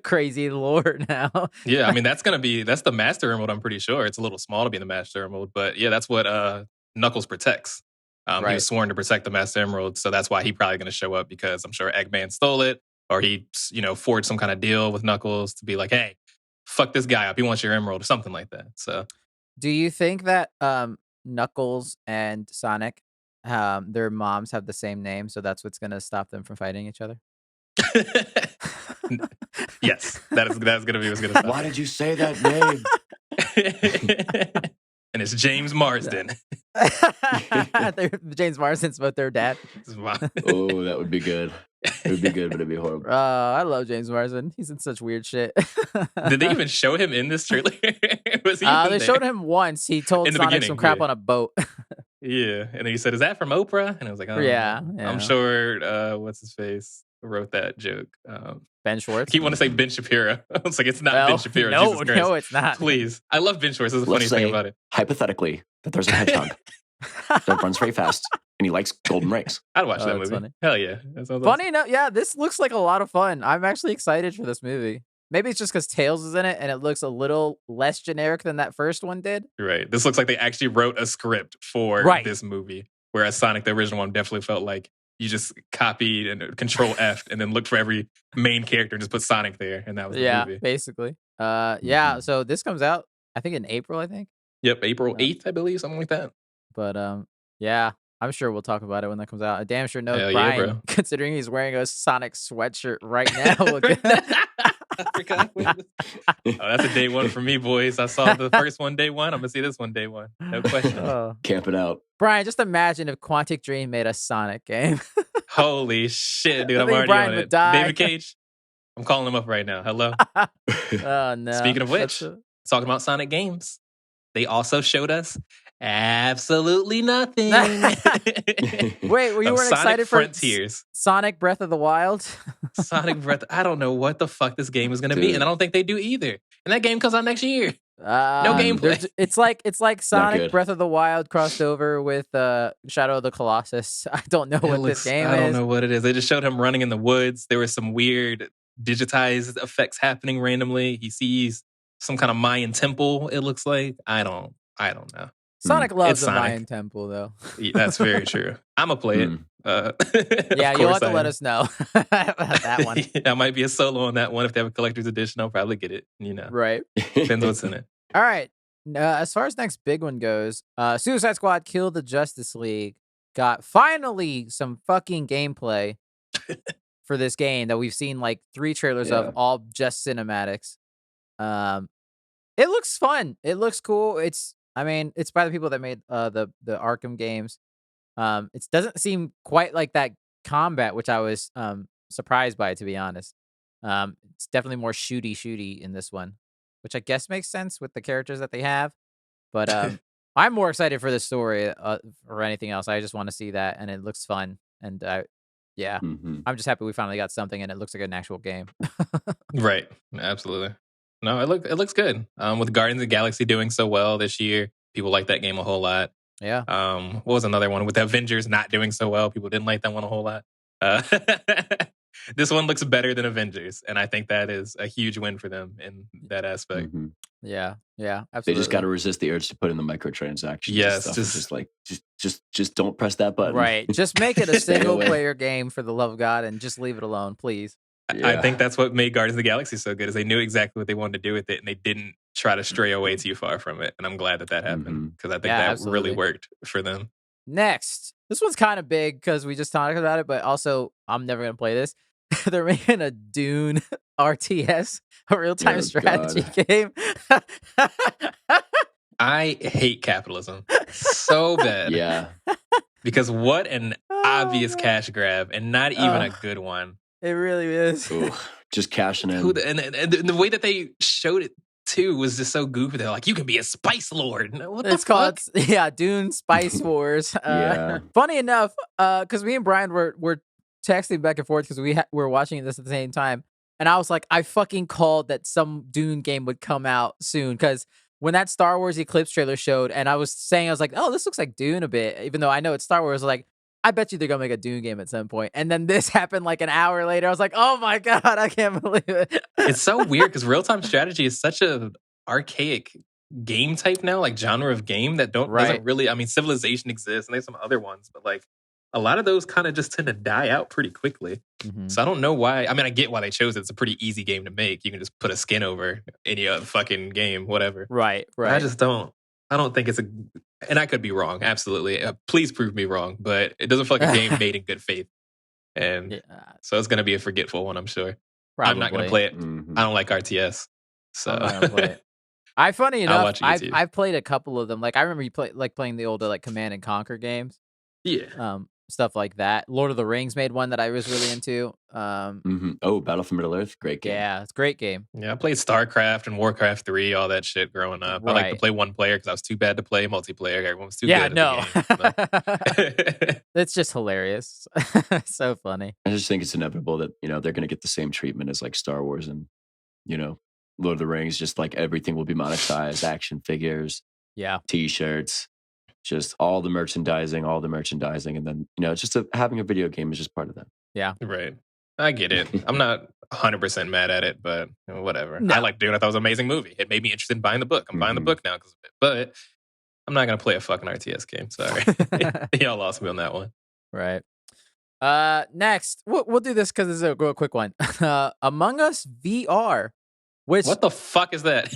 A: crazy lore now.
C: Yeah, I mean that's the Master Emerald. I'm pretty sure it's a little small to be in the Master Emerald, but yeah, that's what Knuckles protects. He was sworn to protect the Master Emerald, so that's why he's probably going to show up because I'm sure Eggman stole it, or he forged some kind of deal with Knuckles to be like, hey, fuck this guy up. He wants your emerald or something like that. So,
A: do you think that Knuckles and Sonic, their moms have the same name, so that's what's going to stop them from fighting each other?
C: Yes, that's going to be what's going to stop.
B: Why did you say that name?
C: And it's James Marsden.
A: James Marsden's both their dad.
B: Oh, that would be good. It would be good, but it'd be horrible.
A: I love James Marsden. He's in such weird shit.
C: Did they even show him in this trailer?
A: They showed him once. He told Sonic some crap on a boat.
C: Yeah, and then he said, "Is that from Oprah?" And I was like, "Oh,
A: yeah.
C: I'm sure." What's his face wrote that joke?
A: Ben Schwartz.
C: He want to say Ben Shapiro. I was like, "It's not Ben Shapiro."
A: No, it's not.
C: Please, I love Ben Schwartz. That's the funny thing about it.
B: Hypothetically, that there's a hedgehog that runs very fast and he likes golden rings.
C: I'd watch that movie. Funny. Hell yeah!
A: Funny enough, yeah, this looks like a lot of fun. I'm actually excited for this movie. Maybe it's just because Tails is in it and it looks a little less generic than that first one did.
C: Right. This looks like they actually wrote a script for this movie. Whereas Sonic, the original one, definitely felt like you just copied and Control F and then looked for every main character and just put Sonic there. And that was the movie.
A: Yeah, basically. So this comes out, I think, in April, I think.
C: Yep, April 8th, I believe, something like that.
A: But yeah, I'm sure we'll talk about it when that comes out. I damn sure know Brian, considering he's wearing a Sonic sweatshirt right now.
C: I forgot. That's a day one for me, boys. I saw the first one day one. I'm going to see this one day one. No question.
B: Camp it out.
A: Brian, just imagine if Quantic Dream made a Sonic game.
C: Holy shit, dude. I'm already
A: Brian
C: on
A: would
C: it.
A: Die.
C: David Cage. I'm calling him up right now. Hello.
A: Oh, no.
C: Speaking of which, talking about Sonic games, they also showed us absolutely nothing.
A: Wait, were you weren't excited for
C: Frontiers?
A: Sonic Breath of the Wild?
C: Sonic Breath. I don't know what the fuck this game is going to be, and I don't think they do either. And that game comes out next year. No gameplay.
A: It's like Sonic Breath of the Wild crossed over with Shadow of the Colossus. I don't know what this game is.
C: I don't know what it is. They just showed him running in the woods. There were some weird digitized effects happening randomly. He sees some kind of Mayan temple. It looks like I don't know.
A: Sonic loves
C: It's
A: the
C: Sonic.
A: Mayan temple, though.
C: That's very true. I'm gonna play it.
A: Yeah, you'll have to let us know about that one.
C: I might be a solo on that one. If they have a collector's edition, I'll probably get it. You know,
A: right?
C: Depends what's in it.
A: All right. As far as next big one goes, Suicide Squad Kill the Justice League got finally some fucking gameplay for this game that we've seen like 3 trailers of, all just cinematics. It looks fun. It looks cool. It's by the people that made the Arkham games. It doesn't seem quite like that combat, which I was surprised by, to be honest. It's definitely more shooty in this one, which I guess makes sense with the characters that they have. But I'm more excited for the story or anything else. I just want to see that, and it looks fun. And I'm just happy we finally got something, and it looks like an actual game.
C: Right, absolutely. No, it looks good. With Guardians of the Galaxy doing so well this year, people like that game a whole lot.
A: Yeah.
C: What was another one with the Avengers not doing so well? People didn't like that one a whole lot. This one looks better than Avengers, and I think that is a huge win for them in that aspect.
A: Yeah, absolutely.
B: They just got to resist the urge to put in the microtransactions.
C: Yes,
B: just don't press that button.
A: Right, just make it a single player game for the love of God, and just leave it alone, please.
C: I think that's what made Guardians of the Galaxy so good, is they knew exactly what they wanted to do with it, and they didn't try to stray away too far from it. And I'm glad that happened, because I think that really worked for them.
A: Next, this one's kind of big because we just talked about it, but also I'm never gonna play this. They're making a Dune RTS, a real-time strategy game.
C: I hate capitalism so bad.
B: Yeah.
C: Because what an obvious cash grab, and not even a good one.
A: It really is.
B: Ooh, just cashing in.
C: And the way that they showed it too was just so goofy. They're like, you can be a spice lord. What the fuck?
A: Called Dune Spice Wars. Funny enough, because me and Brian were texting back and forth because we were watching this at the same time, and I was like, I fucking called that some Dune game would come out soon, because when that Star Wars Eclipse trailer showed, and I was like, oh, this looks like Dune a bit, even though I know it's Star Wars. Like, I bet you they're gonna make a Dune game at some point. And then this happened like an hour later. I was like, oh my God, I can't believe it.
C: It's so weird because real-time strategy is such a archaic game type now, like genre of game that doesn't really, Civilization exists and there's some other ones, but like a lot of those kind of just tend to die out pretty quickly. So I don't know why. I get why they chose it. It's a pretty easy game to make. You can just put a skin over any other fucking game, whatever.
A: Right.
C: I don't think it's and I could be wrong, absolutely. Please prove me wrong, but it doesn't feel like a game made in good faith. And so it's going to be a forgetful one, I'm sure. Probably. I'm not going to play it. I don't like RTS. So
A: funny enough, I've played a couple of them. Like, I remember you playing the older like Command and Conquer games.
C: Yeah.
A: Stuff like that. Lord of the Rings made one that I was really into.
B: Oh, Battle for Middle-earth, great game.
A: Yeah, it's a great game.
C: Yeah, I played StarCraft and Warcraft 3, all that shit growing up. I like to play one player because I was too bad to play multiplayer. Everyone was too good at the game.
A: It's just hilarious. So funny.
B: I just think it's inevitable that, they're going to get the same treatment as like Star Wars and, Lord of the Rings. Just like everything will be monetized, action figures, T-shirts. Just all the merchandising, and then just having a video game is just part of that.
A: Yeah,
C: right. I get it. I'm not 100% mad at it, but whatever.
A: No.
C: I like Dune. I thought it was an amazing movie. It made me interested in buying the book. I'm buying the book now because of it. But I'm not gonna play a fucking RTS game. Sorry, y'all lost me on that one.
A: Right. Next, we'll do this because it's a real quick one. Among Us VR.
C: What the fuck is that?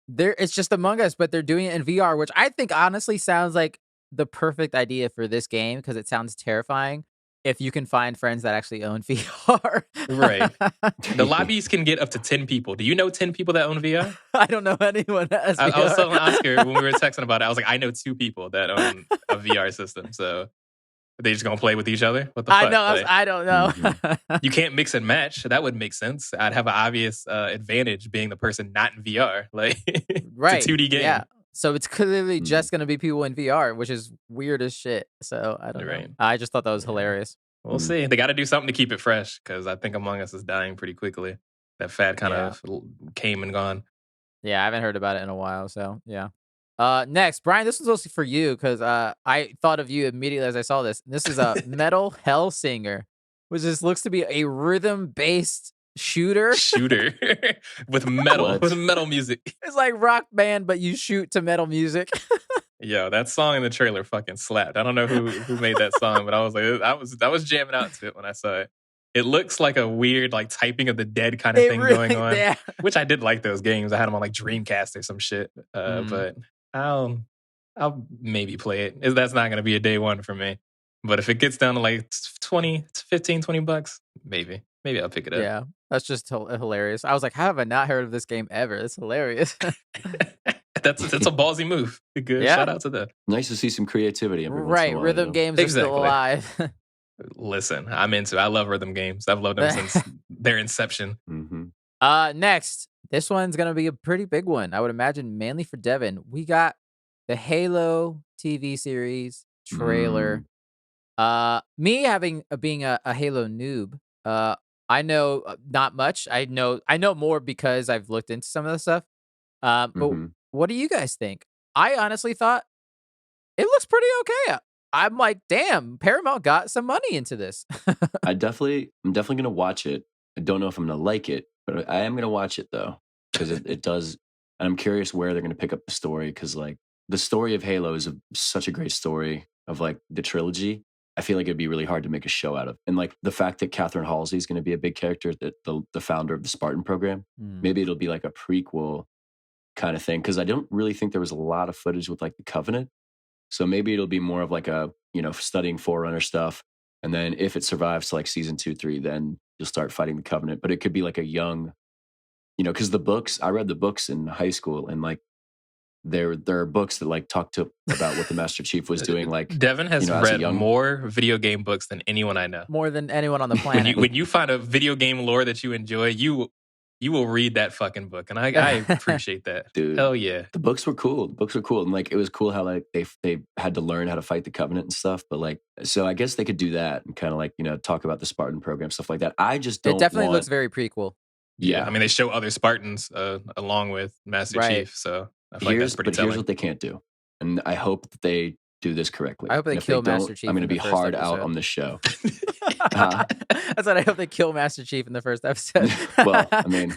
A: It's just Among Us, but they're doing it in VR, which I think honestly sounds like the perfect idea for this game because it sounds terrifying if you can find friends that actually own VR.
C: Right. The lobbies can get up to 10 people. Do you know 10 people that own VR?
A: I don't know anyone that has VR.
C: I was telling Oscar when we were texting about it, I was like, I know 2 people that own a VR system, so... Are they just gonna play with each other? What the fuck?
A: I don't know.
C: You can't mix and match. That would make sense. I'd have an obvious advantage being the person not in VR. Like,
A: right.
C: It's a 2D game.
A: Yeah. So it's clearly just gonna be people in VR, which is weird as shit. So I don't know. I just thought that was hilarious.
C: We'll see. They got to do something to keep it fresh because I think Among Us is dying pretty quickly. That fad kind of came and gone.
A: Yeah, I haven't heard about it in a while. So yeah. Next, Brian, this was also for you because I thought of you immediately as I saw this. This is a Metal Hellsinger, which just looks to be a rhythm-based Shooter
C: with metal music.
A: It's like Rock Band, but you shoot to metal music.
C: Yo, that song in the trailer fucking slapped. I don't know who made that song, but I was like, I was jamming out to it when I saw it. It looks like a weird like typing of the dead kind of thing going on, which I did like those games. I had them on like Dreamcast or some shit. But I'll maybe play it. That's not going to be a day one for me. But if it gets down to like 15, 20 bucks, maybe I'll pick it up.
A: Yeah, that's just hilarious. I was like, how have I not heard of this game ever? That's hilarious.
C: That's a ballsy move. Good shout out to that.
B: Nice to see some creativity.
A: Right, rhythm games are still alive.
C: Listen, I'm into it. I love rhythm games. I've loved them since their inception.
A: Next, this one's going to be a pretty big one. I would imagine mainly for Devin. We got the Halo TV series trailer. Me being a Halo noob, I know not much. I know more because I've looked into some of the stuff. But what do you guys think? I honestly thought it looks pretty okay. I'm like, damn, Paramount got some money into this.
B: I'm definitely going to watch it. I don't know if I'm going to like it, but I am going to watch it though, because it does. And I'm curious where they're going to pick up the story, because like the story of Halo is such a great story of like the trilogy. I feel like it'd be really hard to make a show out of. And like the fact that Catherine Halsey is going to be a big character, that the founder of the Spartan program, maybe it'll be like a prequel kind of thing. Because I don't really think there was a lot of footage with like the Covenant. So maybe it'll be more of like a, studying Forerunner stuff. And then if it survives to like season 2, 3, then you'll start fighting the Covenant. But it could be like a young, because the books, I read the books in high school, and like there are books that like talk about what the Master Chief was doing. Like
C: Devin has read more video game books than anyone I know.
A: More than anyone on the planet.
C: when you find a video game lore that you enjoy, you will read that fucking book, and I appreciate that.
B: Dude,
C: hell yeah,
B: the books were cool. And like it was cool how like they had to learn how to fight the Covenant and stuff. But like, so I guess they could do that and kind of like talk about the Spartan program, stuff like that. I just don't.
A: It definitely looks very prequel.
C: Yeah, I mean they show other Spartans along with Master Chief, so I feel like that's pretty telling.
B: Here's what they can't do, and I hope that they do this correctly.
A: I hope they kill Master Chief.
B: I'm going to be hard out on this show.
A: That's what I hope they kill Master Chief in the first episode.
B: Well, I mean,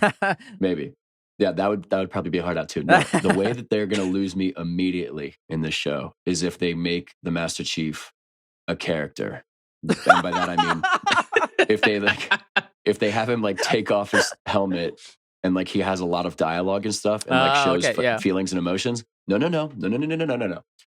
B: maybe. Yeah, that would probably be a hard out too. No, the way that they're going to lose me immediately in this show is if they make the Master Chief a character. And by that I mean if they have him like take off his helmet and like he has a lot of dialogue and stuff and like shows feelings and emotions. No.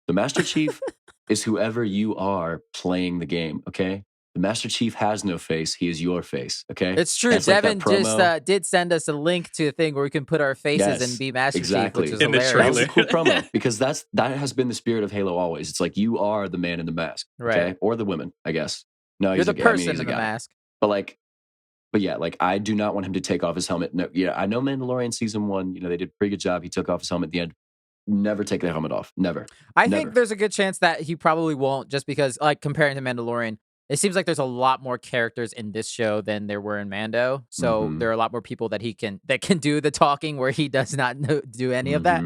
B: The Master Chief is whoever you are playing the game, okay? The Master Chief has no face. He is your face, okay?
A: It's true. That's Devin like just did send us a link to a thing where we can put our faces and be Master Chief, which is hilarious.
B: That was a cool promo because that has been the spirit of Halo always. It's like you are the man in the mask, okay? Right. Or the women, I guess. No,
A: you're the person in the mask.
B: But yeah, like I do not want him to take off his helmet. No, yeah, I know Mandalorian season 1, they did a pretty good job. He took off his helmet at the end. Never take the helmet off. Never.
A: I think there's a good chance that he probably won't, just because, like, comparing to Mandalorian, it seems like there's a lot more characters in this show than there were in Mando. So there are a lot more people that can do the talking where he does not do any of that.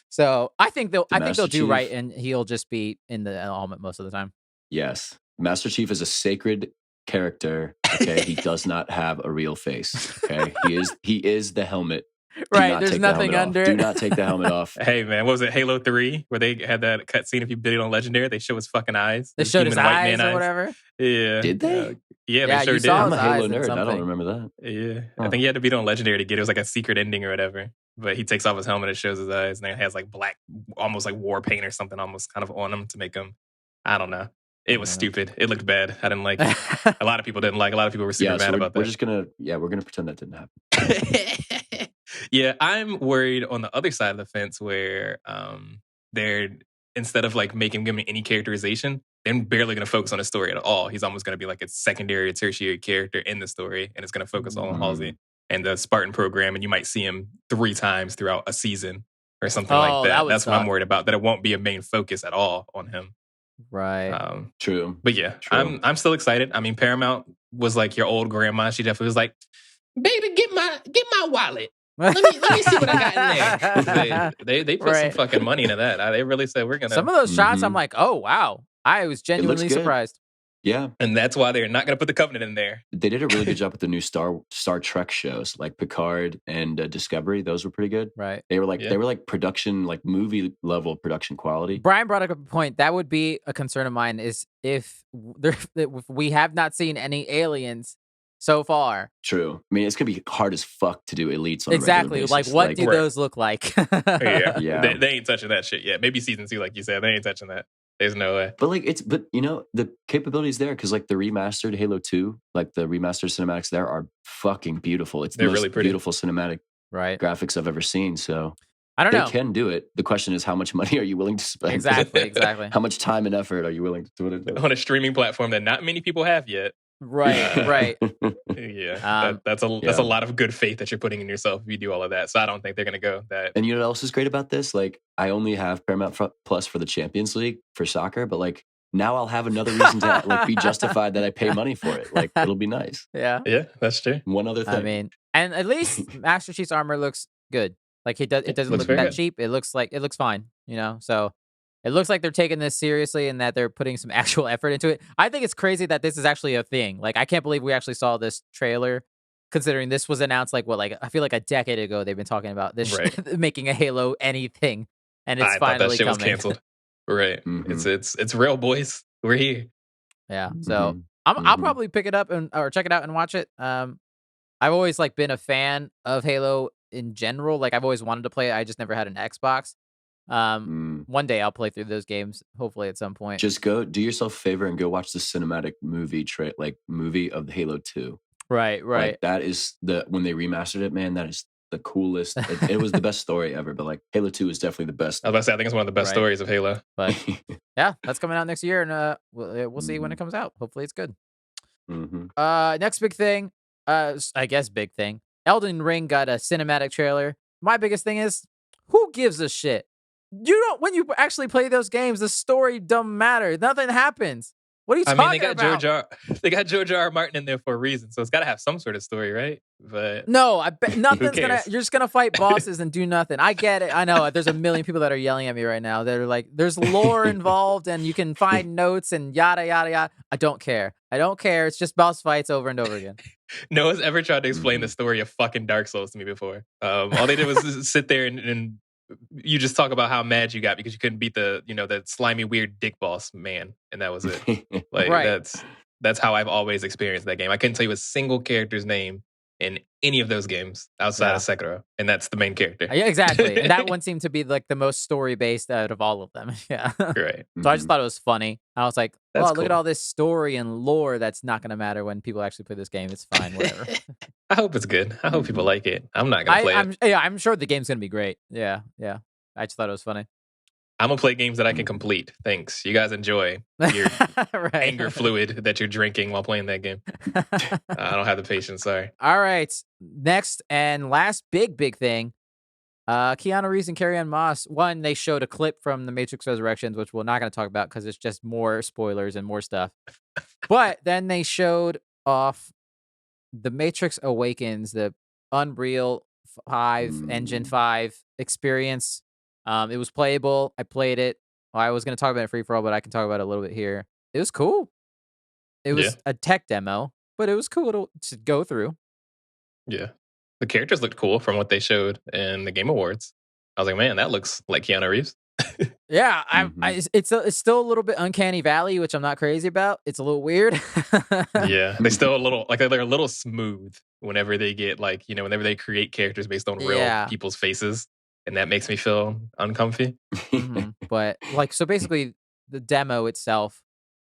A: So I think they'll do right, and he'll just be in the helmet most of the time.
B: Yes, Master Chief is a sacred character. Okay, he does not have a real face. Okay, he is the helmet.
A: Right, there's nothing under it.
B: Do not take the helmet off.
C: Hey, man, what was it, Halo 3, where they had that cutscene if you beat it on Legendary? They show his fucking eyes.
A: They showed his eyes or whatever?
C: Yeah.
B: Did they?
C: Yeah, they sure did.
B: I'm a Halo nerd. I don't remember that.
C: Yeah. I think you had to beat it on Legendary to get it. It was like a secret ending or whatever. But he takes off his helmet and shows his eyes, and then it has like black, almost like war paint or something almost kind of on him to make him, I don't know. It was stupid. It looked bad. I didn't like it. A lot of people didn't like it. A lot of people were super mad about that.
B: We're going to pretend that didn't happen.
C: Yeah, I'm worried on the other side of the fence where they're, instead of like making him any characterization, they're barely going to focus on his story at all. He's almost going to be like a secondary or tertiary character in the story, and it's going to focus all on Halsey and the Spartan program, and you might see him 3 times throughout a season or something like that. That's what I'm worried about, that it won't be a main focus at all on him.
A: Right.
B: True.
C: But yeah, true. I'm still excited. I mean, Paramount was like your old grandma. She definitely was like, baby, get my wallet. Let me see what I got in there. They put some fucking money into that. They really said we're gonna.
A: Some of those shots, I'm like, oh wow, I was genuinely surprised.
B: Yeah.
C: And that's why they're not going to put the Covenant in there.
B: They did a really good job with the new Star Trek shows, like Picard and Discovery. Those were pretty good.
A: Right.
B: They were like production, like movie level production quality.
A: Brian brought up a point that would be a concern of mine, is if we have not seen any aliens so far.
B: True. I mean, it's gonna be hard as fuck to do elites on
A: exactly.
B: a regular basis.
A: Like, what do those look like?
C: Yeah. They ain't touching that shit yet. Maybe season 2, like you said, they ain't touching that. There's no way.
B: But the capability's there, because like the remastered Halo 2, like the remastered cinematics there are fucking beautiful. It's the most really beautiful cinematic graphics I've ever seen. So
A: I don't know.
B: They can do it. The question is, how much money are you willing to spend?
A: Exactly.
B: How much time and effort are you willing to put into it?
C: On a streaming platform that not many people have yet.
A: Right.
C: Yeah. That's a lot of good faith that you're putting in yourself if you do all of that. So I don't think they're going to go that.
B: And you know what else is great about this? Like, I only have Paramount Plus for the Champions League for soccer, but like now I'll have another reason to like be justified that I pay money for it. Like, it'll be nice.
A: Yeah,
C: that's true.
B: One other thing.
A: I mean, and at least Master Chief's armor looks good. Like it doesn't look that cheap. It looks fine. You know, so. It looks like they're taking this seriously and that they're putting some actual effort into it. I think it's crazy that this is actually a thing. Like, I can't believe we actually saw this trailer, considering this was announced I feel like a decade ago they've been talking about this making a Halo anything, and it's finally
C: thought that shit
A: coming.
C: Was canceled. Right. Mm-hmm. It's real, boys. We're here.
A: Yeah. So I'll probably pick it up or check it out and watch it. I've always been a fan of Halo in general. Like, I've always wanted to play it. I just never had an Xbox. One day I'll play through those games, hopefully at some point.
B: Just go do yourself a favor and go watch the cinematic movie movie of Halo 2.
A: Right.
B: Like, that is when they remastered it, man, that is the coolest. It was the best story ever, but like Halo 2 is definitely the best.
C: I was about to say, I think it's one of the best stories of Halo.
A: But yeah, that's coming out next year, and we'll see when it comes out. Hopefully it's good. Next big thing, I guess big thing. Elden Ring got a cinematic trailer. My biggest thing is, who gives a shit? When you actually play those games, the story don't matter. Nothing happens. What are you talking about?
C: They got George R. R. Martin in there for a reason, so it's got to have some sort of story, right? But
A: no, I bet nothing's gonna. You're just gonna fight bosses and do nothing. I get it. I know. There's a million people that are yelling at me right now. They're like, "There's lore involved, and you can find notes and yada yada yada." I don't care. It's just boss fights over and over again.
C: No one's ever tried to explain the story of fucking Dark Souls to me before. All they did was sit there and you just talk about how mad you got because you couldn't beat the slimy weird dick boss man, and that was it. Like, that's how I've always experienced that game. I couldn't tell you a single character's name in any of those games outside of Sekiro, and that's the main character.
A: Yeah, exactly. And that one seemed to be like the most story based out of all of them. Yeah,
C: right.
A: So I just thought it was funny. I was like, "Oh, look at all this story and lore that's not going to matter when people actually play this game. It's fine, whatever."
C: I hope it's good. I hope people like it. I'm not gonna play it.
A: Yeah, I'm sure the game's gonna be great. Yeah. I just thought it was funny.
C: I'm gonna play games that I can complete. Thanks. You guys enjoy your anger fluid that you're drinking while playing that game. I don't have the patience. Sorry.
A: All right. Next and last big thing. Keanu Reeves and Carrie-Anne Moss. One, they showed a clip from The Matrix Resurrections, which we're not going to talk about because it's just more spoilers and more stuff. But then they showed off The Matrix Awakens, the Unreal 5, Engine 5 experience. It was playable. I played it. I was going to talk about it free for all, but I can talk about it a little bit here. It was cool. It was a tech demo, but it was cool to go through.
C: Yeah. The characters looked cool from what they showed in the Game Awards. I was like, man, that looks like Keanu Reeves.
A: Yeah, it's still a little bit Uncanny Valley, which I'm not crazy about. It's a little weird.
C: Yeah, they're still a little they're a little smooth whenever they get whenever they create characters based on real people's faces, and that makes me feel uncomfy.
A: But so basically, the demo itself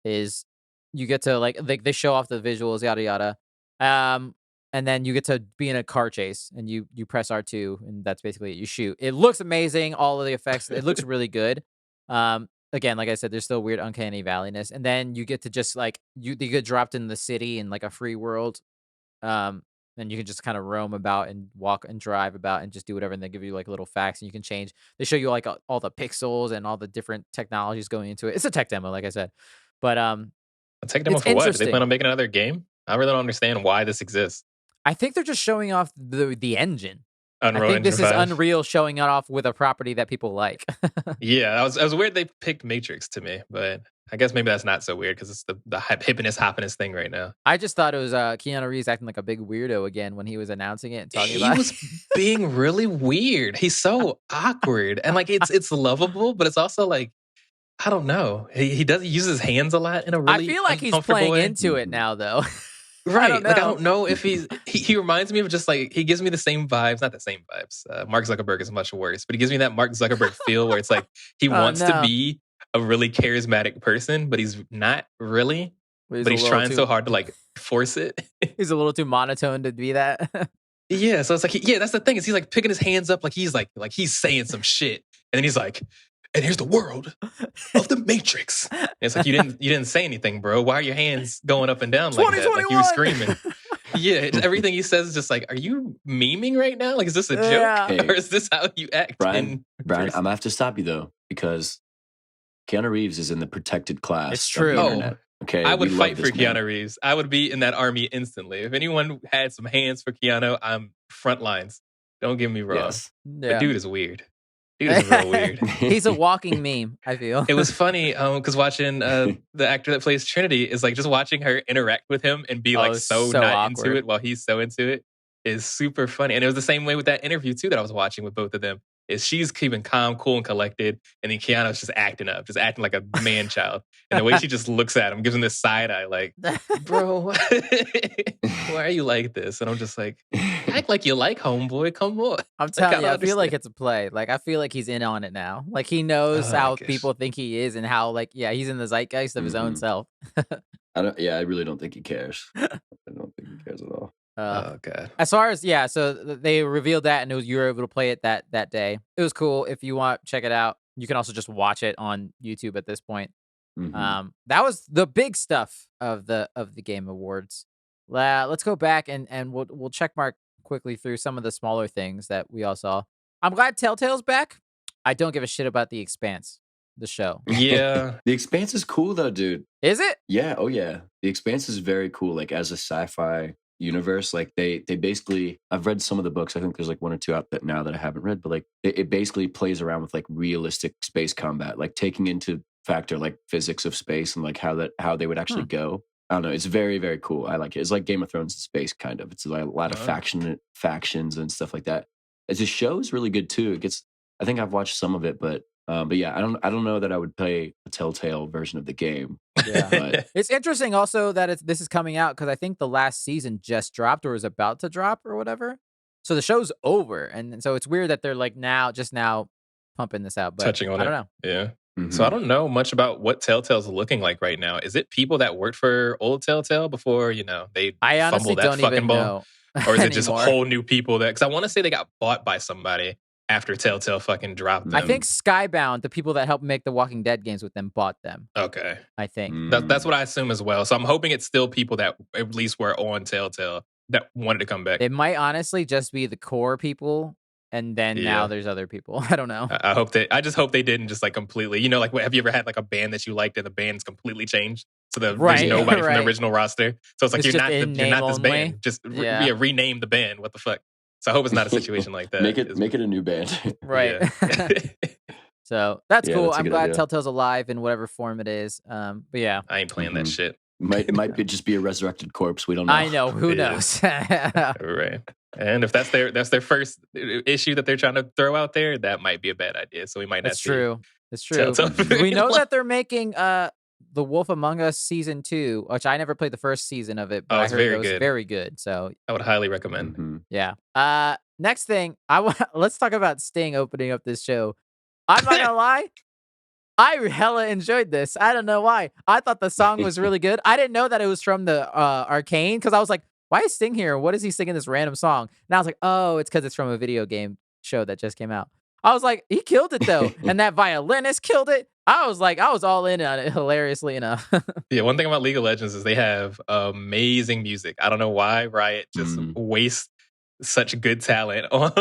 A: is you get to they show off the visuals, yada yada. And then you get to be in a car chase, and you press R2, and that's basically it. You shoot. It looks amazing. All of the effects. It looks really good. Again, like I said, there's still weird uncanny valleyness, and then you get to just you get dropped in the city in a free world. And you can just kind of roam about and walk and drive about and just do whatever. And they give you little facts, and you can change. They show you all the pixels and all the different technologies going into it. It's a tech demo, like I said, but
C: a tech demo for what? Do they plan on making another game? I really don't understand why this exists.
A: I think they're just showing off the engine. I think this is Unreal showing it off with a property that people like.
C: Yeah, it was weird they picked Matrix to me, but I guess maybe that's not so weird because it's the hippiness hoppiness thing right now.
A: I just thought it was Keanu Reeves acting like a big weirdo again when he was announcing it and talking about it.
C: He was being really weird. He's so awkward, and like it's lovable, but it's also like, I don't know. He use his hands a lot in a really
A: I feel like he's playing
C: way.
A: into it now, though.
C: Right. I don't know if he reminds me of just like, he gives me the same vibes, not the same vibes. Mark Zuckerberg is much worse, but he gives me that Mark Zuckerberg feel where it's like he wants to be a really charismatic person, but he's not really. But he's trying so hard to like force it.
A: He's a little too monotone to be that.
C: Yeah. So it's like, that's the thing, is he's like picking his hands up like he's he's saying some shit. And then he's like, and here's the world of the Matrix. And it's like, you didn't say anything, bro. Why are your hands going up and down like that? Like you were screaming. Yeah, everything he says is just like, are you memeing right now? Like, is this a joke? Or is this how you act?
B: Brian, I'm gonna have to stop you though, because Keanu Reeves is in the protected class.
A: It's true.
B: Of the internet. Okay,
C: I would fight for Keanu Reeves. I would be in that army instantly. If anyone had some hands for Keanu, I'm front lines. Don't get me wrong.
B: Yes.
C: The dude is weird. Dude is real weird.
A: He's a walking meme, I feel.
C: It was funny because watching the actor that plays Trinity is like, just watching her interact with him and be like so not awkward into it while he's so into it is super funny. And it was the same way with that interview too that I was watching with both of them. Is she's keeping calm, cool, and collected, and then Keanu's just acting up, just acting like a man child. And the way she just looks at him, gives him this side eye, like, bro, why are you like this? And I'm just like, act like you like homeboy, come on.
A: I'm telling you, I feel like it's a play. Like, I feel like he's in on it now. Like, he knows how people think he is and how, like, he's in the zeitgeist of his own self.
B: I really don't think he cares. I don't think he cares at all.
C: Oh god!
A: As far as so they revealed that, and you were able to play it that day. It was cool. If you want, check it out. You can also just watch it on YouTube at this point. That was the big stuff of the Game Awards. Let's go back and we'll check mark quickly through some of the smaller things that we all saw. I'm glad Telltale's back. I don't give a shit about the Expanse, the show.
C: Yeah,
B: the Expanse is cool though, dude.
A: Is it?
B: Yeah. Oh yeah. The Expanse is very cool. Like, as a sci-fi universe, like they basically, I've read some of the books. I think there's like one or two out that now that I haven't read, but like it basically plays around with like realistic space combat, like taking into factor like physics of space and like how they would actually go. I don't know. It's very, very cool. I like it. It's like Game of Thrones in space, kind of. It's like a lot of factions and stuff like that. As a show is really good too. I think I've watched some of it, but yeah, I don't know that I would play a Telltale version of the game.
A: Yeah, but it's interesting also that this is coming out because I think the last season just dropped or is about to drop or whatever. So the show's over, and so it's weird that they're like now pumping this out. But
C: touching on it.
A: I don't know.
C: Yeah. Mm-hmm. So I don't know much about what Telltale's looking like right now. Is it people that worked for old Telltale before they fumbled that fucking ball, or is it just whole new people that? Because I want to say they got bought by somebody after Telltale fucking dropped them.
A: I think Skybound, the people that helped make the Walking Dead games with them, bought them.
C: Okay.
A: I think.
C: That's what I assume as well. So I'm hoping it's still people that at least were on Telltale that wanted to come back.
A: It might honestly just be the core people, and then now there's other people. I don't know.
C: I just hope they didn't just like completely, like, have you ever had like a band that you liked and the band's completely changed? So there's nobody from the original roster. So it's like, you're not this band. Just rename the band. What the fuck? So I hope it's not a situation like that.
B: Make it a new band.
A: Right. So that's cool. That's I'm glad idea. Telltale's alive in whatever form it is. But yeah.
C: I ain't playing that shit.
B: Might just be a resurrected corpse. We don't know.
A: I know. Who knows?
C: Right. And if that's their first issue that they're trying to throw out there, that might be a bad idea. So we might not see.
A: That's true. We know that they're making The Wolf Among Us Season 2, which I never played the first season of it, but I heard it was very good. So
C: I would highly recommend.
B: Mm-hmm.
A: Yeah. Next thing, let's talk about Sting opening up this show. I'm not gonna lie, I hella enjoyed this. I don't know why. I thought the song was really good. I didn't know that it was from the Arcane, because I was like, why is Sting here? What is he singing this random song? And I was like, oh, it's because it's from a video game show that just came out. I was like, he killed it though. And that violinist killed it. I was all in on it, hilariously enough.
C: Yeah, one thing about League of Legends is they have amazing music. I don't know why Riot just wastes such good talent on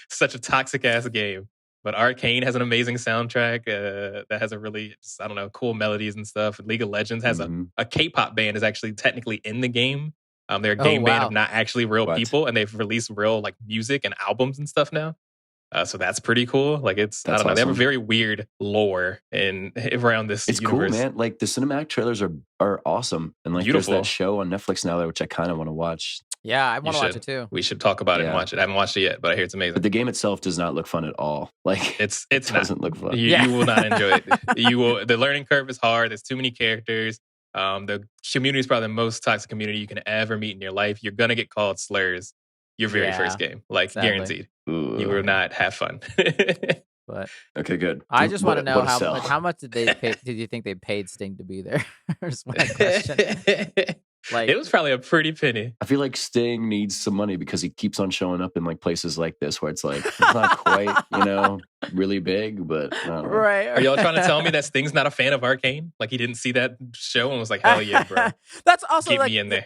C: such a toxic ass game. But Arcane has an amazing soundtrack that has a really, cool melodies and stuff. League of Legends has a K-pop band is actually technically in the game. They're a game band of
A: wow.
C: not actually real
B: What?
C: people, and they've released real like music and albums and stuff now. So that's pretty cool. Like I don't know. They have a
B: awesome.
C: very weird lore in around this
B: It's
C: universe.
B: cool, man. Like the cinematic trailers are awesome, and like
C: Beautiful.
B: there's that show on Netflix now, which I kind of want to watch.
A: Yeah, I want to watch it too.
C: We should talk about it and watch it. I haven't watched it yet, but I hear it's amazing.
B: But the game itself does not look fun at all. Like
C: it
B: doesn't look fun.
C: You will not enjoy it. You will. The learning curve is hard. There's too many characters. The community is probably the most toxic community you can ever meet in your life. You're gonna get called slurs your very first game, like guaranteed.
B: Ooh.
C: You will not have fun.
A: But
B: okay, good.
A: I just want to know how much did they pay? Did you think they paid Sting to be there? Is my question. Like
C: it was probably a pretty penny.
B: I feel like Sting needs some money because he keeps on showing up in like places like this where it's like it's not quite, really big, but
A: right.
C: Are y'all trying to tell me that Sting's not a fan of Arcane? Like he didn't see that show and was like, hell yeah, bro.
A: That's also
C: get me in there.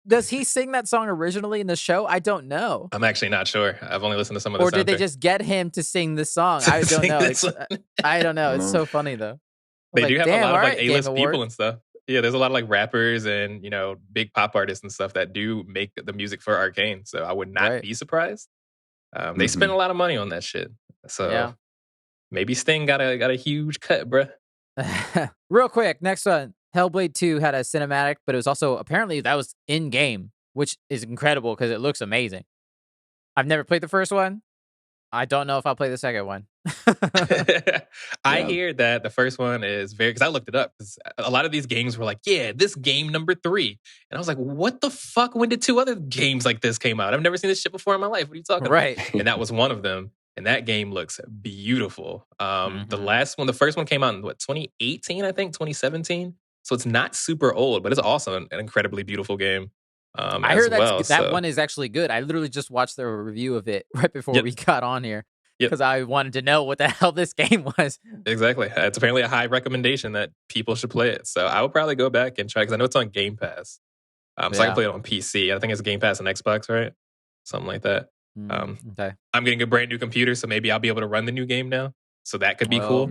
A: Does he sing that song originally in the show? I don't know.
C: I'm actually not sure. I've only listened to some of the
A: Or did they just get him to sing this song? I don't know. I don't know. It's so funny though.
C: They do have a lot of like A-list people and stuff. Yeah, there's a lot of like rappers and big pop artists and stuff that do make the music for Arcane. So I would not be surprised. They spend a lot of money on that shit. So maybe Sting got a huge cut, bruh.
A: Real quick, next one. Hellblade 2 had a cinematic, but it was also apparently that was in game, which is incredible because it looks amazing. I've never played the first one. I don't know if I'll play the second one.
C: I hear that the first one is because I looked it up. A lot of these games were like, yeah, this game number 3. And I was like, what the fuck? When did 2 other games like this came out? I've never seen this shit before in my life. What are you talking about? And that was one of them. And that game looks beautiful. The first one came out in 2018, I think, 2017. So it's not super old, but it's also an incredibly beautiful game.
A: I heard that one is actually good. I literally just watched the review of it right before we got on here because I wanted to know what the hell this game was.
C: Exactly. It's apparently a high recommendation that people should play it. So I would probably go back and try because I know it's on Game Pass. So I can play it on PC. I think it's Game Pass and Xbox, right? Something like that.
A: Okay.
C: I'm getting a brand new computer, so maybe I'll be able to run the new game now. So that could be cool.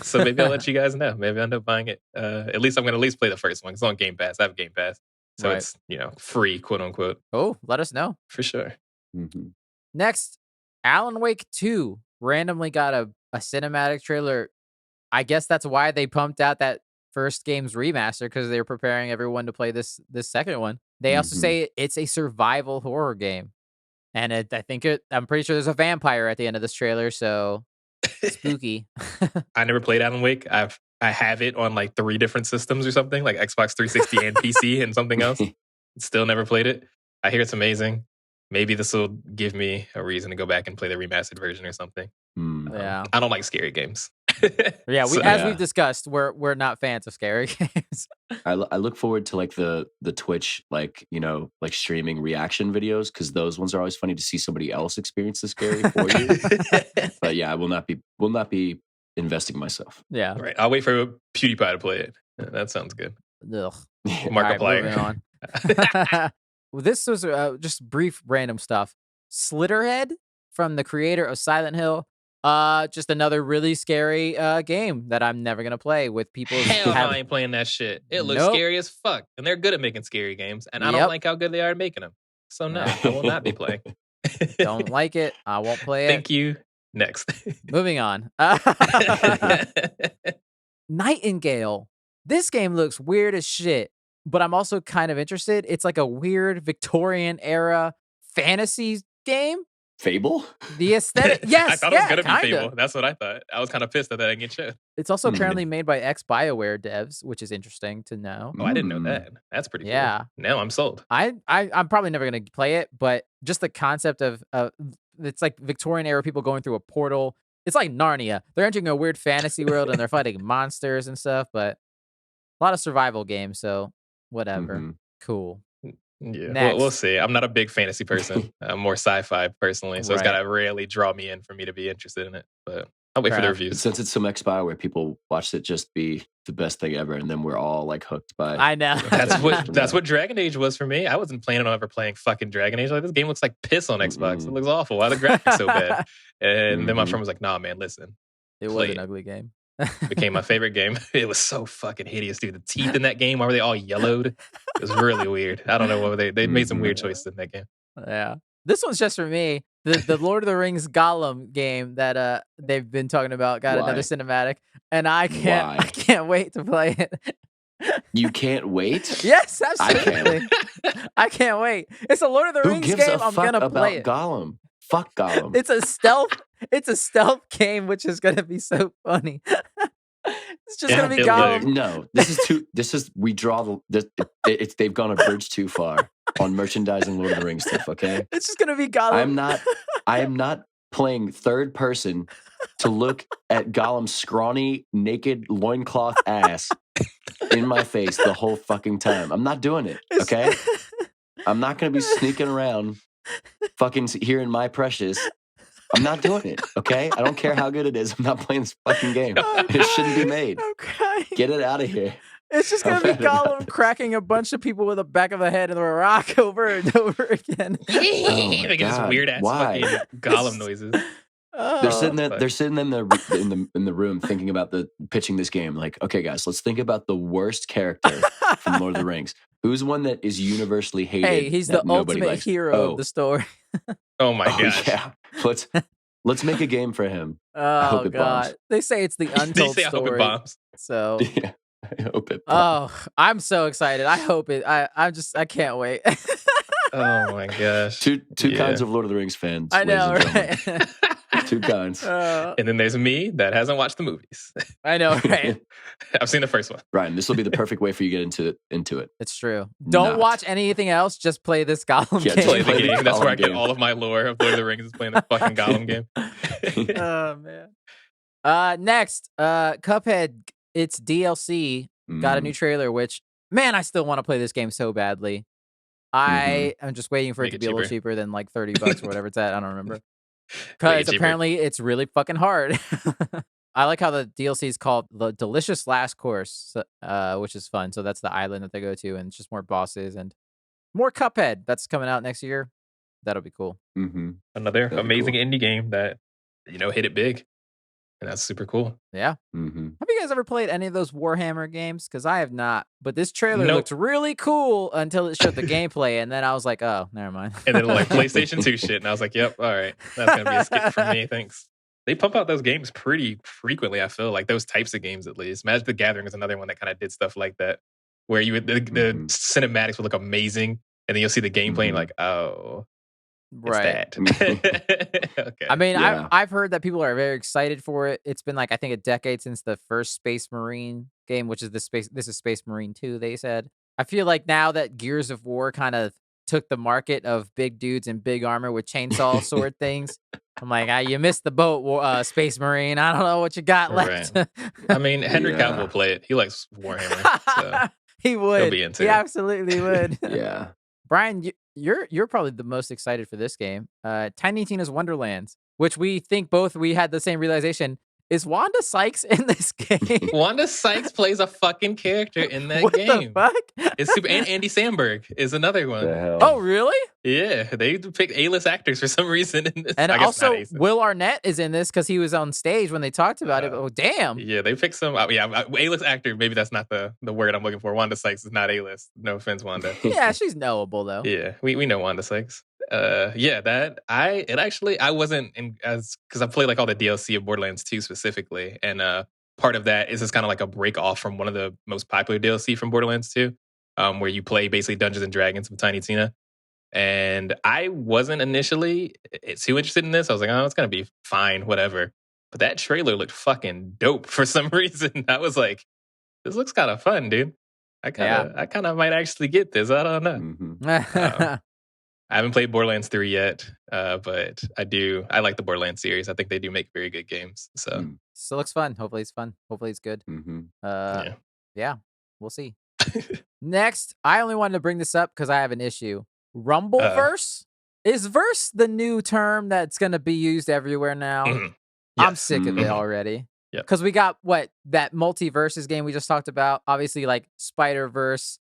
C: So maybe I'll let you guys know. Maybe I'll end up buying it. At least I'm going to play the first one. It's on Game Pass. I have Game Pass. So it's, free, quote unquote.
A: Oh, let us know.
C: For sure.
A: Next, Alan Wake 2 randomly got a cinematic trailer. I guess that's why they pumped out that first game's remaster because they're preparing everyone to play this second one. They also say it's a survival horror game. And I'm pretty sure there's a vampire at the end of this trailer, so spooky.
C: I never played Alan Wake. I have it on like 3 different systems or something, like Xbox 360 and PC and something else. Still never played it. I hear it's amazing. Maybe this will give me a reason to go back and play the remastered version or something.
A: Yeah.
C: I don't like scary games.
A: As we've discussed, we're not fans of scary games.
B: I look forward to like the Twitch like streaming reaction videos because those ones are always funny to see somebody else experience the scary for you. But yeah, I will not be investing myself.
A: Yeah,
C: right. I'll wait for PewDiePie to play it. That sounds good.
A: Ugh.
C: Markiplier.
A: Well, this was just brief random stuff. Slitterhead from the creator of Silent Hill. Just another really scary game that I'm never gonna play with people.
C: Hell no, I ain't playing that shit. It looks scary as fuck, and they're good at making scary games, and I don't like how good they are at making them. So no, I will not be playing.
A: Don't like it. I won't play it.
C: Thank you. Next.
A: Moving on. Nightingale. This game looks weird as shit, but I'm also kind of interested. It's like a weird Victorian era fantasy game.
B: Fable?
A: The aesthetic, yes.
C: I thought it was going to be Fable. That's what I thought. I was kind of pissed that didn't get shit.
A: It's also apparently made by ex-BioWare devs, which is interesting to know.
C: Oh, I didn't know that. That's pretty cool.
A: Yeah.
C: Now I'm sold.
A: I'm probably never going to play it, but just the concept of it's like Victorian era people going through a portal. It's like Narnia. They're entering a weird fantasy world and they're fighting monsters and stuff, but a lot of survival games, so whatever. Cool.
C: Yeah, we'll see. I'm not a big fantasy person. I'm more sci-fi personally, so it's got to really draw me in for me to be interested in it. But I'll wait for the reviews.
B: Since it's some X-Bio where people watched it just be the best thing ever, and then we're all like hooked by.
A: I know.
C: That's what Dragon Age was for me. I wasn't planning on ever playing fucking Dragon Age. Like, this game looks like piss on Xbox. It looks awful. Why are the graphics so bad? And then my friend was like, "Nah, man, listen.
A: It was an ugly game.
C: became my favorite game. It was so fucking hideous, dude. The teeth in that game, why were they all yellowed? It was really weird. I don't know what they made some weird choices in that game.
A: Yeah. This one's just for me. The Lord of the Rings Gollum game that they've been talking about got another cinematic, and I can't wait to play it.
B: You can't wait?
A: Yes, absolutely. I can't wait. It's a Lord of the Rings game. I'm gonna play it.
B: Gollum. Fuck Gollum.
A: It's a stealth game, which is gonna be so funny. It's just gonna be Gollum.
B: No, we draw they've gone a bridge too far on merchandising Lord of the Rings stuff, okay?
A: It's just gonna be Gollum.
B: I am not playing third person to look at Gollum's scrawny, naked, loincloth ass in my face the whole fucking time. I'm not doing it, okay? I'm not gonna be sneaking around fucking hearing My Precious. I'm not doing it, okay? I don't care how good it is. I'm not playing this fucking game. It shouldn't be made.
A: Okay.
B: Get it out of here.
A: It's just going to be Gollum cracking a bunch of people with the back of the head and a rock over and over again.
C: Making this weird ass fucking Gollum noises.
B: They're sitting there. They're sitting in the room thinking about pitching this game. Like, okay, guys, let's think about the worst character from Lord of the Rings. Who's one that is universally hated?
A: Hey, he's the ultimate hero of the story.
C: Oh my gosh!
B: Yeah, let's make a game for him.
A: I hope it bombs. They say it's the untold story.
C: I hope it bombs.
A: So
B: yeah, I hope it bombs.
A: Oh, I'm so excited. I hope it. I can't wait.
C: Oh my gosh!
B: Two kinds of Lord of the Rings fans.
A: I know, right?
B: Two kinds.
C: And then there's me that hasn't watched the movies.
A: I know, right?
C: I've seen the first one.
B: Ryan, this will be the perfect way for you to get into it.
A: It's true. Don't watch anything else. Just play this Gollum game.
C: Play the game. That's where I get all of my lore of Lord of the Rings is playing the fucking Gollum game.
A: Oh man. Next, Cuphead. Its DLC got a new trailer. Which, man, I still want to play this game so badly. I'm just waiting for it to be a little cheaper than like $30 or whatever it's at. I don't remember. Because apparently it's really fucking hard. I like how the DLC is called the Delicious Last Course, which is fun. So that's the island that they go to, and it's just more bosses and more Cuphead. That's coming out next year. That'll be cool.
C: Another amazing indie game that hit it big, and that's super cool.
A: Yeah. Have you guys ever played any of those Warhammer games? Because I have not. But this trailer looked really cool until it showed the gameplay, and then I was like, oh, never mind.
C: And then like PlayStation 2 shit, and I was like, yep, all right, that's gonna be a skip for me. Thanks. They pump out those games pretty frequently. I feel like those types of games, at least. Magic the Gathering is another one that kind of did stuff like that, where the cinematics would look amazing, and then you'll see the gameplay and like, oh,
A: right.
C: Okay.
A: I mean, I've heard that people are very excited for it. It's been like I think a decade since the first Space Marine game, which is this is Space Marine 2. They said. I feel like now that Gears of War kind of took the market of big dudes in big armor with chainsaw sword things. I'm like, you missed the boat, Space Marine. I don't know what you got left.
C: Right. I mean, Henry Cavill will play it. He likes Warhammer. So
A: he would.
C: He'll be into
A: he
C: it.
A: absolutely would.
B: Yeah.
A: Brian, you're probably the most excited for this game. Tiny Tina's Wonderlands, which we had the same realization. Is Wanda Sykes in this game?
C: Wanda Sykes plays a fucking character in that
A: what
C: game.
A: What the fuck?
C: It's super. And Andy Samberg is another one.
A: Oh, really?
C: Yeah, they picked A-list actors for some reason in this.
A: And also, Will Arnett is in this because he was on stage when they talked about it. Oh, damn.
C: Yeah, they picked some. A-list actor. Maybe that's not the word I'm looking for. Wanda Sykes is not A-list. No offense, Wanda.
A: Yeah, she's knowable though.
C: Yeah, we know Wanda Sykes. I wasn't because I played like all the DLC of Borderlands 2 specifically, and part of that is just kind of like a break off from one of the most popular DLC from Borderlands 2, where you play basically Dungeons and Dragons with Tiny Tina. And I wasn't initially too interested in this. I was like, oh, it's gonna be fine, whatever. But that trailer looked fucking dope for some reason. I was like, this looks kind of fun, dude. I kind of might actually get this. I don't know. I haven't played Borderlands 3 yet, but I like the Borderlands series. I think they do make very good games. So
A: still looks fun. Hopefully it's fun. Hopefully it's good. Yeah, we'll see. Next, I only wanted to bring this up because I have an issue. Rumbleverse? Is verse the new term that's going to be used everywhere now?
C: Yes.
A: I'm sick of it already. Because we got that multiverses game we just talked about. Obviously, like Spider-Verse,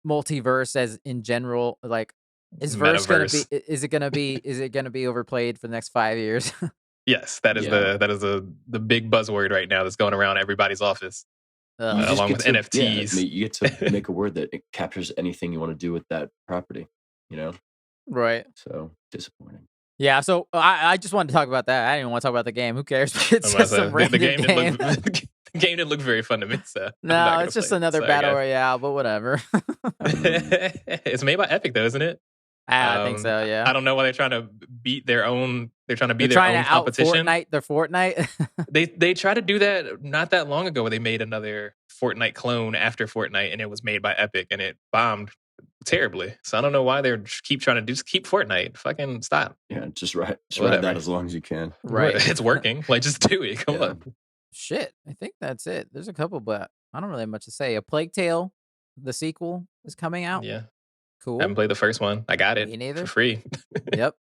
A: multiverse as in general, like. Is verse gonna be? Is it gonna be overplayed for the next 5 years?
C: Yes, that is the big buzzword right now that's going around everybody's office. Along with NFTs.
B: Yeah, you get to make a word that captures anything you want to do with that property, you know?
A: Right.
B: So disappointing.
A: Yeah, so I just wanted to talk about that. I didn't even want to talk about the game. Who cares? It's just some random game.
C: The game didn't look very fun to me, so
A: no, it's just another battle royale, but whatever.
C: It's made by Epic, though, isn't it?
A: I think so. Yeah.
C: I don't know why they're trying to beat their own. They're trying to be
A: their
C: own competition.
A: Fortnite, their Fortnite.
C: They tried to do that not that long ago, where they made another Fortnite clone after Fortnite, and it was made by Epic, and it bombed terribly. So I don't know why they keep trying to just keep Fortnite. Fucking stop.
B: Yeah, just ride that as long as you can.
C: Right, it's working. Like, just do it. Come on.
A: Shit, I think that's it. There's a couple, but I don't really have much to say. A Plague Tale, the sequel, is coming out.
C: Yeah.
A: Cool.
C: I haven't played the first one. I got it for free.
A: Yep.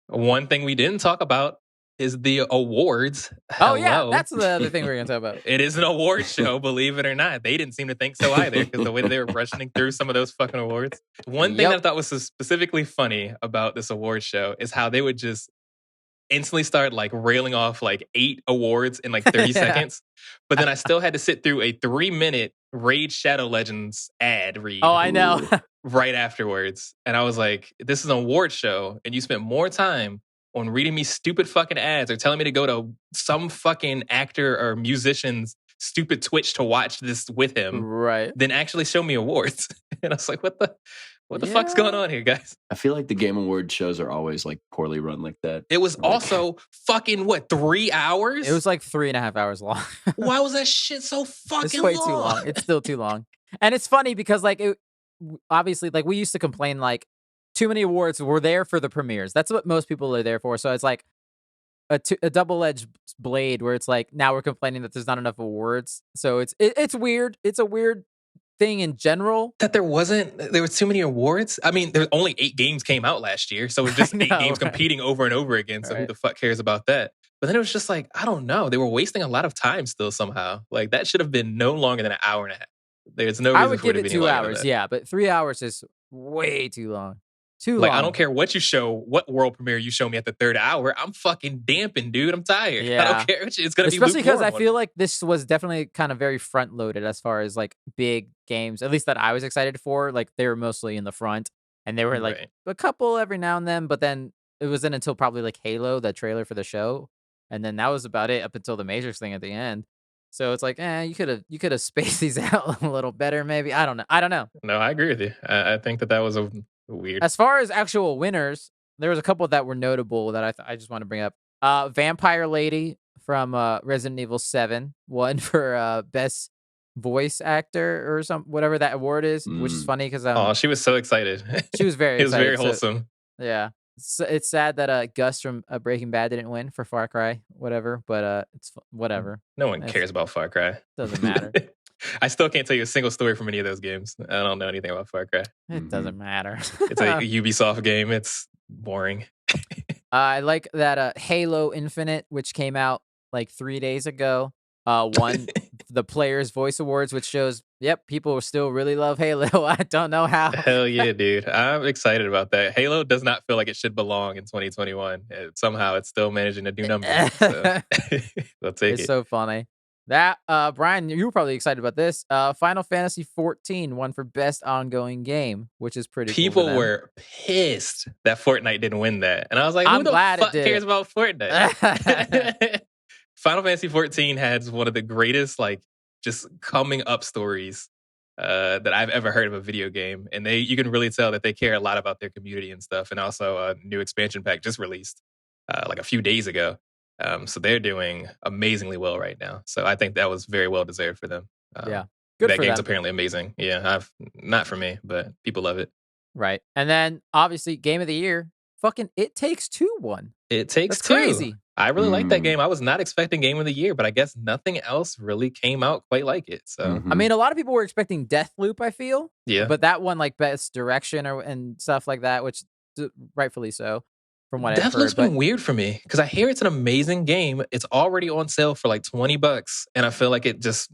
C: One thing we didn't talk about is the awards.
A: Oh, yeah. That's the other thing we're going to talk about.
C: It is an award show, believe it or not. They didn't seem to think so either, because the way they were rushing through some of those fucking awards. One thing that I thought was specifically funny about this award show is how they would just instantly start like railing off like 8 awards in like 30 seconds. But then I still had to sit through a 3-minute Raid Shadow Legends ad read.
A: Oh, I know.
C: Right afterwards. And I was like, this is an award show, and you spent more time on reading me stupid fucking ads or telling me to go to some fucking actor or musician's stupid Twitch to watch this with him than actually show me awards. And I was like, what the fuck's going on here, guys?
B: I feel like the Game Award shows are always like poorly run like that.
C: It was also fucking 3 hours?
A: It was like 3.5 hours long.
C: Why was that shit so fucking
A: long? It's way too long. It's still too long. And it's funny because like obviously like we used to complain like too many awards were there for the premieres. That's what most people are there for. So it's like a double-edged blade where it's like now we're complaining that there's not enough awards. So it's weird. It's a weird thing in general
C: that there was too many awards. I mean, there's only 8 games came out last year, so it was just 8 games competing over and over again. So who the fuck cares about that? But then it was just like, I don't know. They were wasting a lot of time still somehow. Like that should have been no longer than an hour and a half. There's no reason
A: I would
C: for it
A: give
C: to
A: it
C: be
A: 2 hours, yeah, but 3 hours is way too long. Too long.
C: I don't care what you show, what world premiere you show me at the 3rd hour. I'm fucking damping, dude. I'm tired. Yeah. I don't care. It's going to be
A: especially because I feel like this was definitely kind of very front loaded as far as like big games, at least that I was excited for. Like they were mostly in the front, and they were like a couple every now and then. But then it wasn't until probably like Halo, the trailer for the show, and then that was about it up until the Matrix thing at the end. So it's like, you could have spaced these out a little better, maybe. I don't know.
C: No, I agree with you. I think that was a weird.
A: As far as actual winners, there was a couple that were notable that I just want to bring up. Vampire Lady from Resident Evil 7 won for best voice actor or whatever that award is, which is funny because
C: she was so excited.
A: She was very.
C: It was very wholesome.
A: Yeah. It's sad that Gus from Breaking Bad didn't win for Far Cry, whatever. But it's whatever.
C: No one cares about Far Cry.
A: Doesn't matter.
C: I still can't tell you a single story from any of those games. I don't know anything about Far Cry.
A: It doesn't matter.
C: It's a Ubisoft game. It's boring.
A: I like that Halo Infinite, which came out like 3 days ago, won the Players' Voice Awards, which shows, people still really love Halo. I don't know how.
C: Hell yeah, dude. I'm excited about that. Halo does not feel like it should belong in 2021. Somehow it's still managing to do numbers. So. We'll take it.
A: It's so funny. That, Brian, you were probably excited about this. Final Fantasy XIV won for Best Ongoing Game, which is pretty cool.
C: People were pissed that Fortnite didn't win that. And I was like, who the fuck cares about Fortnite? Final Fantasy XIV has one of the greatest, like, just coming up stories that I've ever heard of a video game. And you can really tell that they care a lot about their community and stuff. And also a new expansion pack just released like a few days ago. So they're doing amazingly well right now. So I think that was very well deserved for them.
A: Good
C: that
A: for
C: game's
A: them.
C: Apparently amazing. Yeah, not for me, but people love it.
A: Right. And then obviously Game of the Year, fucking It Takes Two won.
C: It Takes
A: That's
C: Two.
A: Crazy.
C: I really like that game. I was not expecting Game of the Year, but I guess nothing else really came out quite like it. So
A: I mean, a lot of people were expecting Deathloop, I feel.
C: Yeah.
A: But that one like Best Direction and stuff like that, which rightfully so. From what
C: Deathloop's been weird for me because I hear it's an amazing game. It's already on sale for like $20, and I feel like it just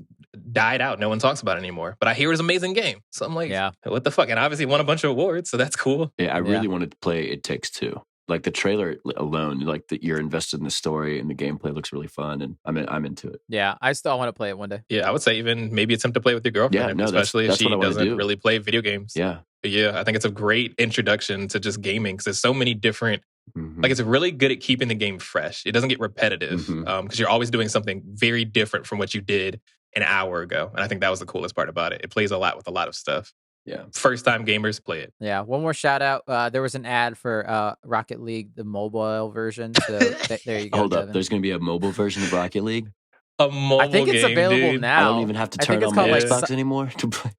C: died out. No one talks about it anymore. But I hear it's an amazing game, so I'm like, what the fuck? And obviously won a bunch of awards, so that's cool.
B: Yeah, I really wanted to play It Takes Two. like the trailer alone, like that you're invested in the story and the gameplay looks really fun, and I'm into it.
A: Yeah, I still want to play it one day.
C: Yeah, I would say even maybe attempt to play with your girlfriend, especially if she doesn't really play video games.
B: Yeah.
C: But yeah, I think it's a great introduction to just gaming because there's so many different. Like it's really good at keeping the game fresh. It doesn't get repetitive because you're always doing something very different from what you did an hour ago. And I think that was the coolest part about it. It plays a lot with a lot of stuff.
B: Yeah.
C: First time gamers play it.
A: Yeah. One more shout out. There was an ad for Rocket League, the mobile version. So there you go.
B: Hold
A: Devin.
B: up. There's going to be a mobile version of Rocket League?
C: A mobile
A: I think it's
C: game,
A: available
C: dude.
A: now.
B: I don't even have to turn on my Xbox anymore to play.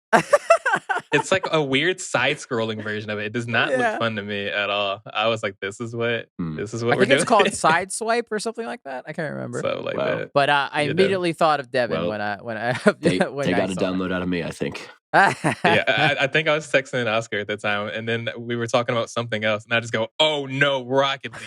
C: It's like a weird side-scrolling version of it. It does not look fun to me at all. I was like, "This is what we're doing."
A: I think it's called Sideswipe or something like that. I can't remember.
C: So like that.
A: But I immediately thought of Devin when I
B: they got a download out of me, I think.
C: Yeah, I think I was texting Oscar at the time, and then we were talking about something else, and I just go, "Oh no, Rocket League!"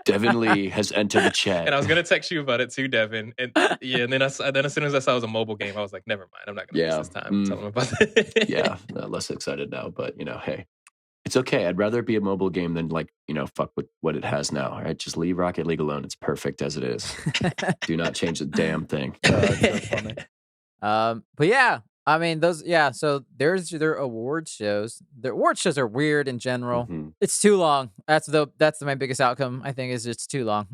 B: Devin Lee has entered the chat,
C: and I was gonna text you about it too, Devin. And and then as soon as I saw it was a mobile game, I was like, "Never mind, I'm not gonna waste this time telling him about it."
B: Yeah, less excited now, but hey, it's okay. I'd rather it be a mobile game than fuck with what it has now. All right, just leave Rocket League alone. It's perfect as it is. Do not change a damn thing.
A: That's so funny. But yeah, I mean so there's their award shows. Their award shows are weird in general. It's too long. That's my biggest outcome, I think, is it's too long.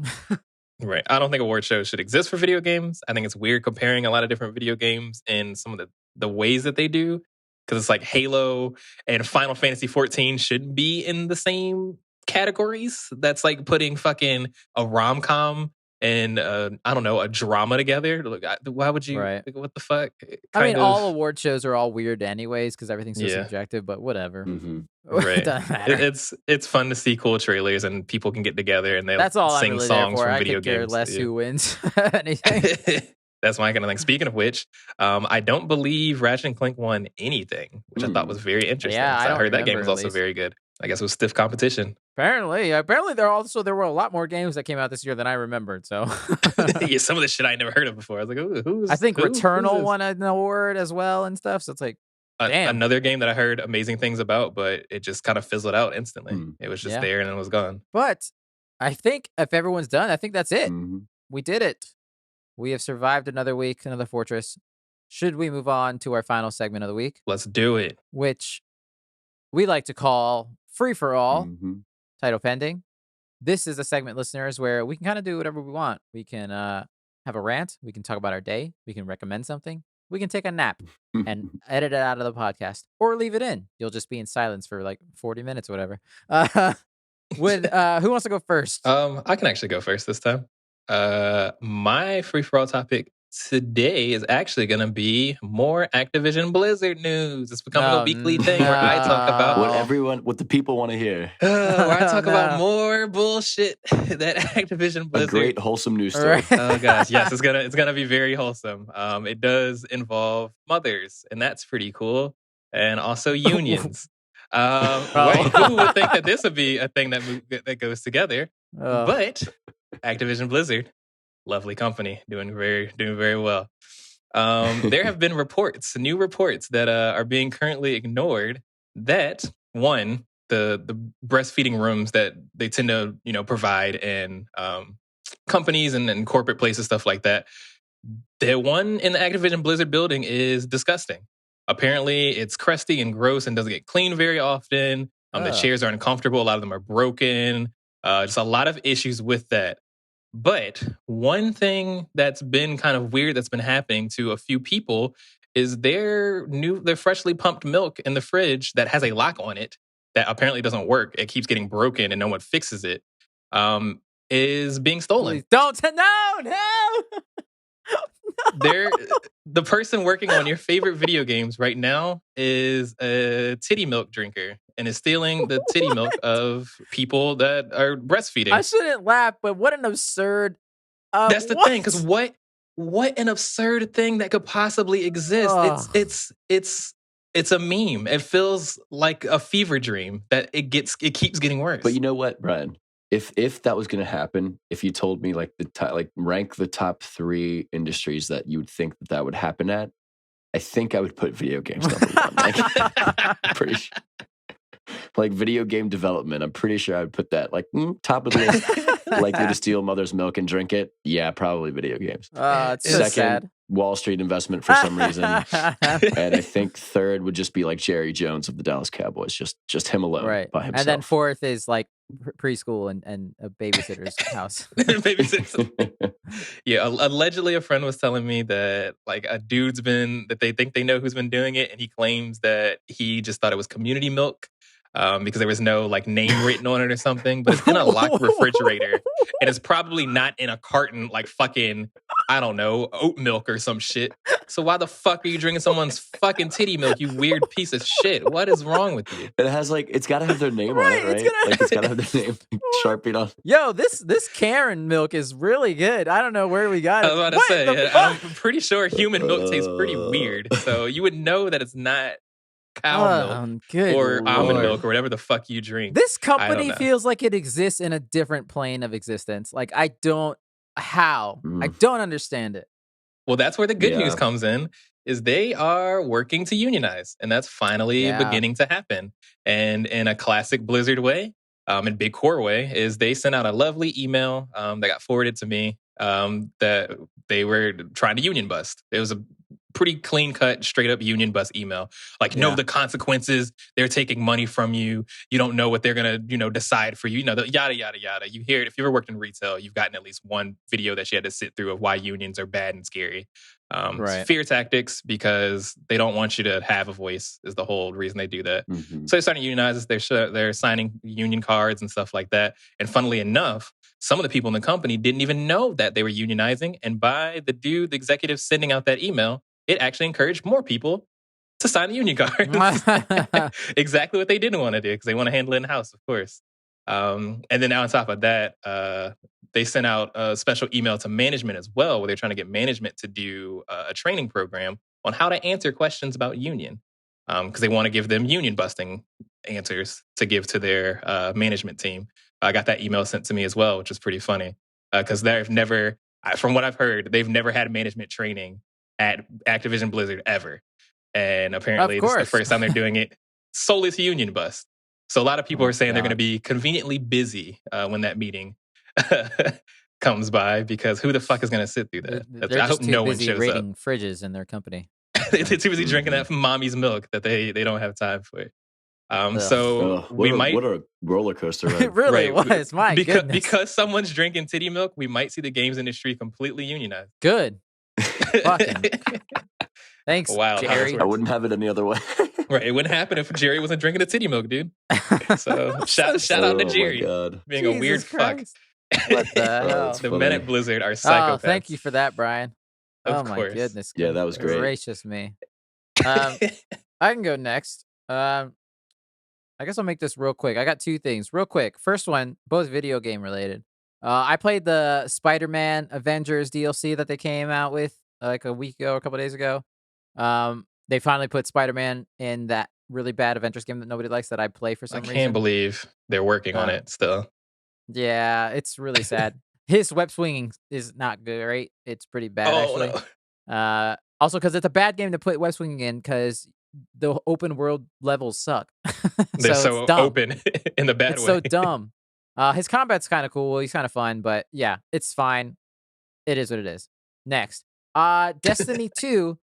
C: Right. I don't think award shows should exist for video games. I think it's weird comparing a lot of different video games in some of the ways that they do. Because it's like Halo and Final Fantasy 14 shouldn't be in the same categories. That's like putting fucking a rom-com and I don't know, a drama together. Why would you?
A: Right.
C: What the fuck?
A: I mean, all award shows are all weird anyways because everything's so subjective. But whatever.
C: Right.
A: It doesn't matter.
C: It's fun to see cool trailers and people can get together and they
A: That's all
C: sing
A: I'm really
C: songs
A: there for.
C: from video
A: I could care
C: games.
A: less who wins anything.
C: That's my kind of thing. Speaking of which, I don't believe Ratchet and Clank won anything, which I thought was very interesting.
A: Yeah,
C: I heard that game was also very good. I guess it was stiff competition.
A: Apparently there were a lot more games that came out this year than I remembered. So
C: yeah, some of the shit I never heard of before. I was like, who's?
A: I think Returnal won an award as well and stuff. So it's like, damn.
C: Another game that I heard amazing things about, but it just kind of fizzled out instantly. It was just there and then it was gone.
A: But I think if everyone's done, I think that's it. We did it. We have survived another week, another Fourtress. Should we move on to our final segment of the week?
C: Let's do it.
A: Which we like to call Free for All, title pending. This is a segment, listeners, where we can kind of do whatever we want. We can have a rant. We can talk about our day. We can recommend something. We can take a nap and edit it out of the podcast or leave it in. You'll just be in silence for like 40 minutes or whatever. Who wants to go first?
C: I can actually go first this time. My free-for-all topic today is actually going to be more Activision Blizzard news. It's becoming a weekly thing where I talk about
B: what the people want to hear.
C: Where I talk about more bullshit that Activision Blizzard.
B: A great wholesome news story.
C: Oh gosh, yes, it's gonna be very wholesome. It does involve mothers, and that's pretty cool, and also unions. Who would think that this would be a thing that goes together? But Activision Blizzard, lovely company, doing very well. There have been new reports that are being currently ignored. That one, the breastfeeding rooms that they tend to provide in companies and corporate places, stuff like that. The one in the Activision Blizzard building is disgusting. Apparently, it's crusty and gross and doesn't get cleaned very often. The chairs are uncomfortable. A lot of them are broken. Just a lot of issues with that. But one thing that's been kind of weird that's been happening to a few people is their freshly pumped milk in the fridge that has a lock on it that apparently doesn't work. It keeps getting broken and no one fixes it. Is being stolen.
A: Please don't. No.
C: The person working on your favorite video games right now is a titty milk drinker and is stealing the titty milk of people that are breastfeeding.
A: I shouldn't laugh, but what an absurd.
C: That's the thing, because what an absurd thing that could possibly exist. It's a meme. It feels like a fever dream that it keeps getting worse.
B: But you know what, Brian? If that was going to happen, if you told me rank the top 3 industries that you would think that would happen at, I think I would put video games number 1. Pretty sure. Like video game development, I'm pretty sure I would put that like top of the list. Likely to steal mother's milk and drink it? Yeah, probably video games.
A: It's so
B: Second,
A: sad.
B: Wall Street investment for some reason. And I think third would just be like Jerry Jones of the Dallas Cowboys, just him alone by himself.
A: And then fourth is like preschool and a babysitter's house.
C: Yeah, allegedly a friend was telling me that like a dude's that they think they know who's been doing it, and he claims that he just thought it was community milk. Because there was no like name written on it or something, but it's in a locked refrigerator, and it's probably not in a carton like fucking, I don't know, oat milk or some shit. So why the fuck are you drinking someone's fucking titty milk, you weird piece of shit? What is wrong with you?
B: It has like, it's got to have their name on it, right? It's got to have their name sharpied on.
A: Yo, this Karen milk is really good. I don't know where we got it.
C: I was about to say, I'm pretty sure human milk tastes pretty weird. So you would know that it's not cow milk or almond milk or whatever the fuck you drink.
A: This company feels like it exists in a different plane of existence. Like I don't understand it.
C: Well, that's where the good news comes in, is they are working to unionize, and that's finally beginning to happen. And in a classic Blizzard way, in big core way, is they sent out a lovely email that got forwarded to me that they were trying to union bust. It was a pretty clean cut, straight up union bust email. Like, know the consequences. They're taking money from you. You don't know what they're gonna, decide for you. The yada yada yada. You hear it. If you've ever worked in retail, you've gotten at least one video that she had to sit through of why unions are bad and scary. Fear tactics, because they don't want you to have a voice, is the whole reason they do that.
B: Mm-hmm.
C: So they're starting to unionize. They're signing union cards and stuff like that. And funnily enough, some of the people in the company didn't even know that they were unionizing. And by the executive sending out that email, it actually encouraged more people to sign the union cards. Exactly what they didn't want to do, because they want to handle it in-house, of course. And then on top of that, they sent out a special email to management as well, where they're trying to get management to do a training program on how to answer questions about union, because they want to give them union busting answers to give to their management team. I got that email sent to me as well, which is pretty funny, because from what I've heard, they've never had management training at Activision Blizzard ever. And apparently this is the first time they're doing it solely to union bust. So a lot of people are saying they're going to be conveniently busy when that meeting comes by, because who the fuck is going to sit through that?
A: They're
C: I hope no one
A: busy
C: shows
A: raiding
C: up.
A: fridges in their company.
C: They're too busy drinking that from mommy's milk that they don't have time for. What
B: a roller coaster ride.
A: It really was. My goodness.
C: Because someone's drinking titty milk, we might see the games industry completely unionized.
A: Good. Thanks, Jerry.
B: I wouldn't have it any other way.
C: Right, it wouldn't happen if Jerry wasn't drinking the titty milk, dude. So shout out to Jerry being
A: Jesus
C: a weird
A: Christ.
C: fuck.
A: What the hell?
C: The men at Blizzard are psychopaths.
A: Oh, thank you for that, Brian.
C: Of
A: my
C: course.
A: goodness.
B: Yeah, that was great.
A: Gracious me. I can go next. I guess I'll make this real quick. I got two things. Real quick. First one, both video game related. I played the Spider-Man Avengers DLC that they came out with like a week ago or a couple days ago. They finally put Spider-Man in that really bad Avengers game that nobody likes that I play for some reason.
C: I can't believe they're working on it still.
A: Yeah, it's really sad. His web swinging is not great. It's pretty bad, actually. No. Also, because it's a bad game to put web swinging in, because the open world levels suck.
C: They're so open in the bad way.
A: It's so dumb. His combat's kind of cool. He's kind of fun, but yeah, it's fine. It is what it is. Next, Destiny 2.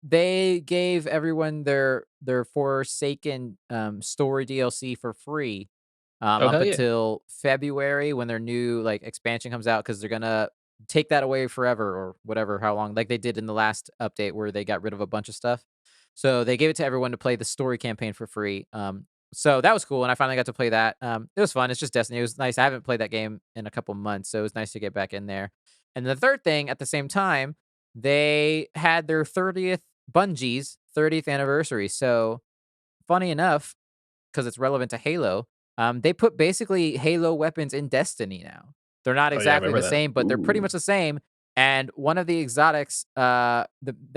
A: They gave everyone their Forsaken story DLC for free up until February, when their new expansion comes out, because they're gonna take that away forever, or whatever, how long, like they did in the last update where they got rid of a bunch of stuff. So they gave it to everyone to play the story campaign for free. So that was cool, and I finally got to play that. It was fun. It's just Destiny. It was nice. I haven't played that game in a couple months, so it was nice to get back in there. And the third thing, at the same time, they had their Bungie's 30th anniversary. So funny enough, because it's relevant to Halo, they put basically Halo weapons in Destiny now. They're not exactly the same, but they're pretty much the same. And one of the exotics that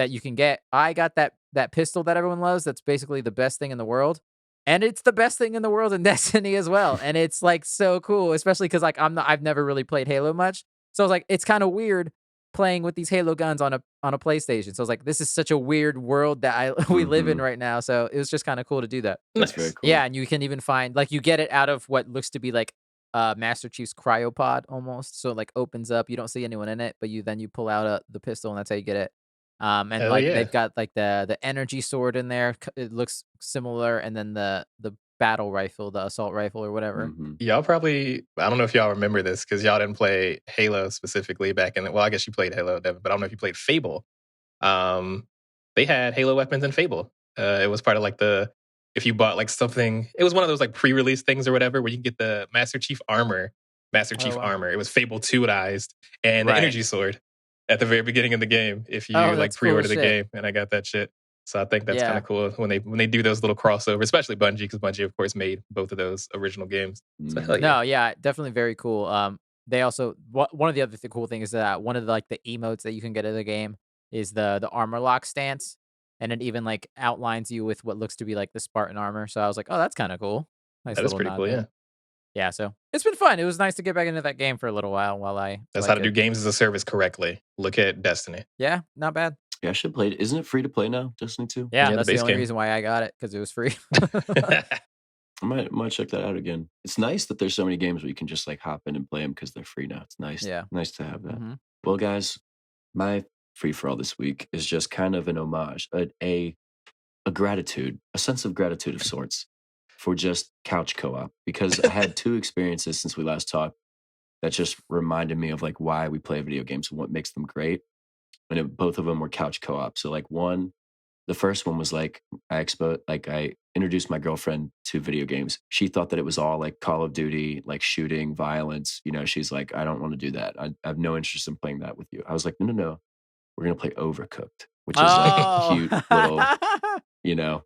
A: you can get, I got that pistol that everyone loves. That's basically the best thing in the world. And it's the best thing in the world in Destiny as well. And it's so cool, especially because I've never really played Halo much. So I was it's kind of weird playing with these Halo guns on a PlayStation. So I was like, this is such a weird world that we live in right now. So it was just kind of cool to do that.
B: That's very cool.
A: Yeah, and you can even find like you get it out of what looks to be like Master Chief's cryopod almost. So it like opens up. You don't see anyone in it, but you pull out the pistol, and that's how you get it. And
C: Hell
A: like
C: yeah.
A: they've got like the energy sword in there. It looks similar, and then the battle rifle, the assault rifle or whatever.
C: Y'all probably, I don't know if y'all remember this because y'all didn't play Halo specifically back in. Well, I guess you played Halo, Devin, but I don't know if you played Fable. They had Halo weapons in Fable. It was part of like if you bought like something, it was one of those like pre-release things or whatever where you can get the Master Chief armor. It was Fable 2-ized and the energy sword at the very beginning of the game if you like pre-order the game, and I got that shit. So I think that's kind of cool when they do those little crossovers, especially Bungie, because Bungie, of course, made both of those original games. So hell yeah.
A: No, yeah, definitely very cool. They also one of the other cool things is that one of the emotes that you can get in the game is the armor lock stance, and it even like outlines you with what looks to be like the Spartan armor. So I was like, oh, that's kind of cool. Nice
C: that is
A: little
C: pretty
A: nod
C: cool,
A: there. Yeah, so it's been fun. It was nice to get back into that game for a little while
C: That's how to do games as a service correctly. Look at Destiny.
A: Yeah, not bad.
B: Yeah, I should play it. Isn't it free to play now, Destiny 2?
A: Yeah, that's the only reason why I got it, because it was free.
B: I might check that out again. It's nice that there's so many games where you can just like hop in and play them because they're free now. It's nice.
A: Yeah.
B: Nice to have that. Well, guys, my free for all this week is just kind of an homage, a gratitude, a sense of gratitude of sorts for just couch co-op, because I had 2 experiences since we last talked that just reminded me of like why we play video games and what makes them great. And both of them were couch co-op. So like the first one was like I introduced my girlfriend to video games. She thought that it was all like Call of Duty, like shooting, violence. You know, she's like, I don't want to do that. I have no interest in playing that with you. I was like, no. We're going to play Overcooked, which is like a cute little, you know.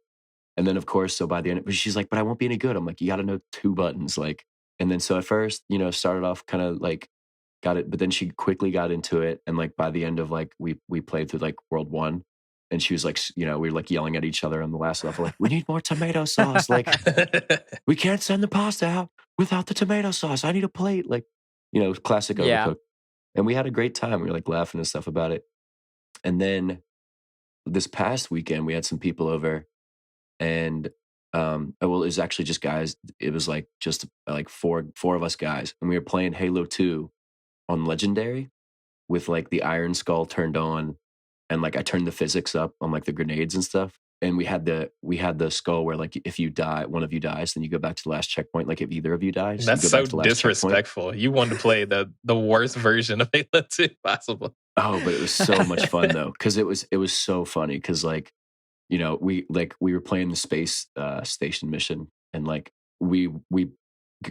B: And then of course, so by the end, but she's like, but I won't be any good. I'm like, you got to know 2 buttons. Like, and then so at first, you know, started off kind of like, got it, but then she quickly got into it, and like by the end of like we played through like World 1, and she was like, you know, we were like yelling at each other on the last level, like, we need more tomato sauce, like we can't send the pasta out without the tomato sauce, I need a plate, like, you know, classic Overcooked. And we had a great time. We were like laughing and stuff about it. And then this past weekend we had some people over, and well, it was actually just guys. It was like just like four of us guys, and we were playing Halo 2 on Legendary with like the Iron Skull turned on, and like I turned the physics up on like the grenades and stuff. And we had the skull where like if you die, one of you dies, then you go back to the last checkpoint. Like if either of you dies,
C: that's
B: you go
C: so
B: back to the last
C: disrespectful.
B: Checkpoint.
C: You wanted to play the worst version of Halo 2 possible.
B: Oh, but it was so much fun though, because it was so funny. Because like, you know, we were playing the space station mission, and like we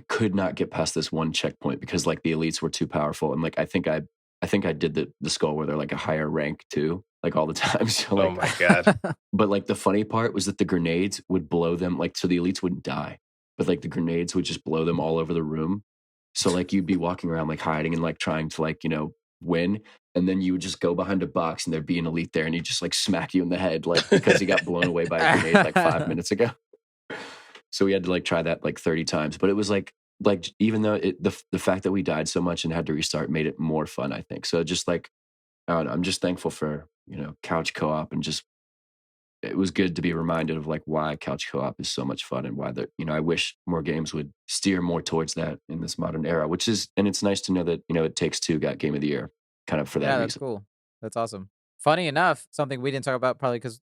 B: could not get past this one checkpoint because like the elites were too powerful, and like I think I did the skull where they're like a higher rank too, like all the time. So like,
C: oh my god!
B: But like the funny part was that the grenades would blow them, like, so the elites wouldn't die, but like the grenades would just blow them all over the room. So like you'd be walking around like hiding and like trying to like, you know, win, and then you would just go behind a box and there'd be an elite there, and he'd just like smack you in the head, like because he got blown away by a grenade like 5 minutes ago. So we had to like try that like 30 times, but it was like even though the fact that we died so much and had to restart made it more fun, I think. So just like, I don't know, I'm just thankful for, you know, couch co-op, and just it was good to be reminded of like why couch co-op is so much fun, and why you know, I wish more games would steer more towards that in this modern era, and it's nice to know that, you know, It Takes Two got Game of the Year kind of for that reason.
A: That's cool. That's awesome. Funny enough, something we didn't talk about probably because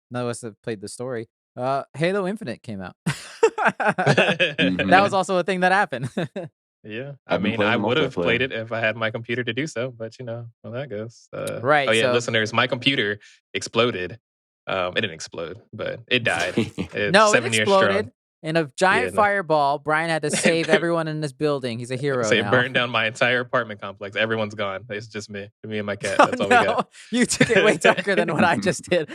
A: none of us have played the story. Halo Infinite came out. That was also a thing that happened.
C: Yeah, I mean, I would have played it if I had my computer to do so, but you know how that goes.
A: Right.
C: Oh yeah, so, listeners, my computer exploded. It didn't explode, but it died.
A: No, it exploded in a giant fireball. Brian had to save everyone in this building. He's a hero.
C: So it burned down my entire apartment complex. Everyone's gone. It's just me and my cat. That's all we got.
A: You took it way darker than what I just did.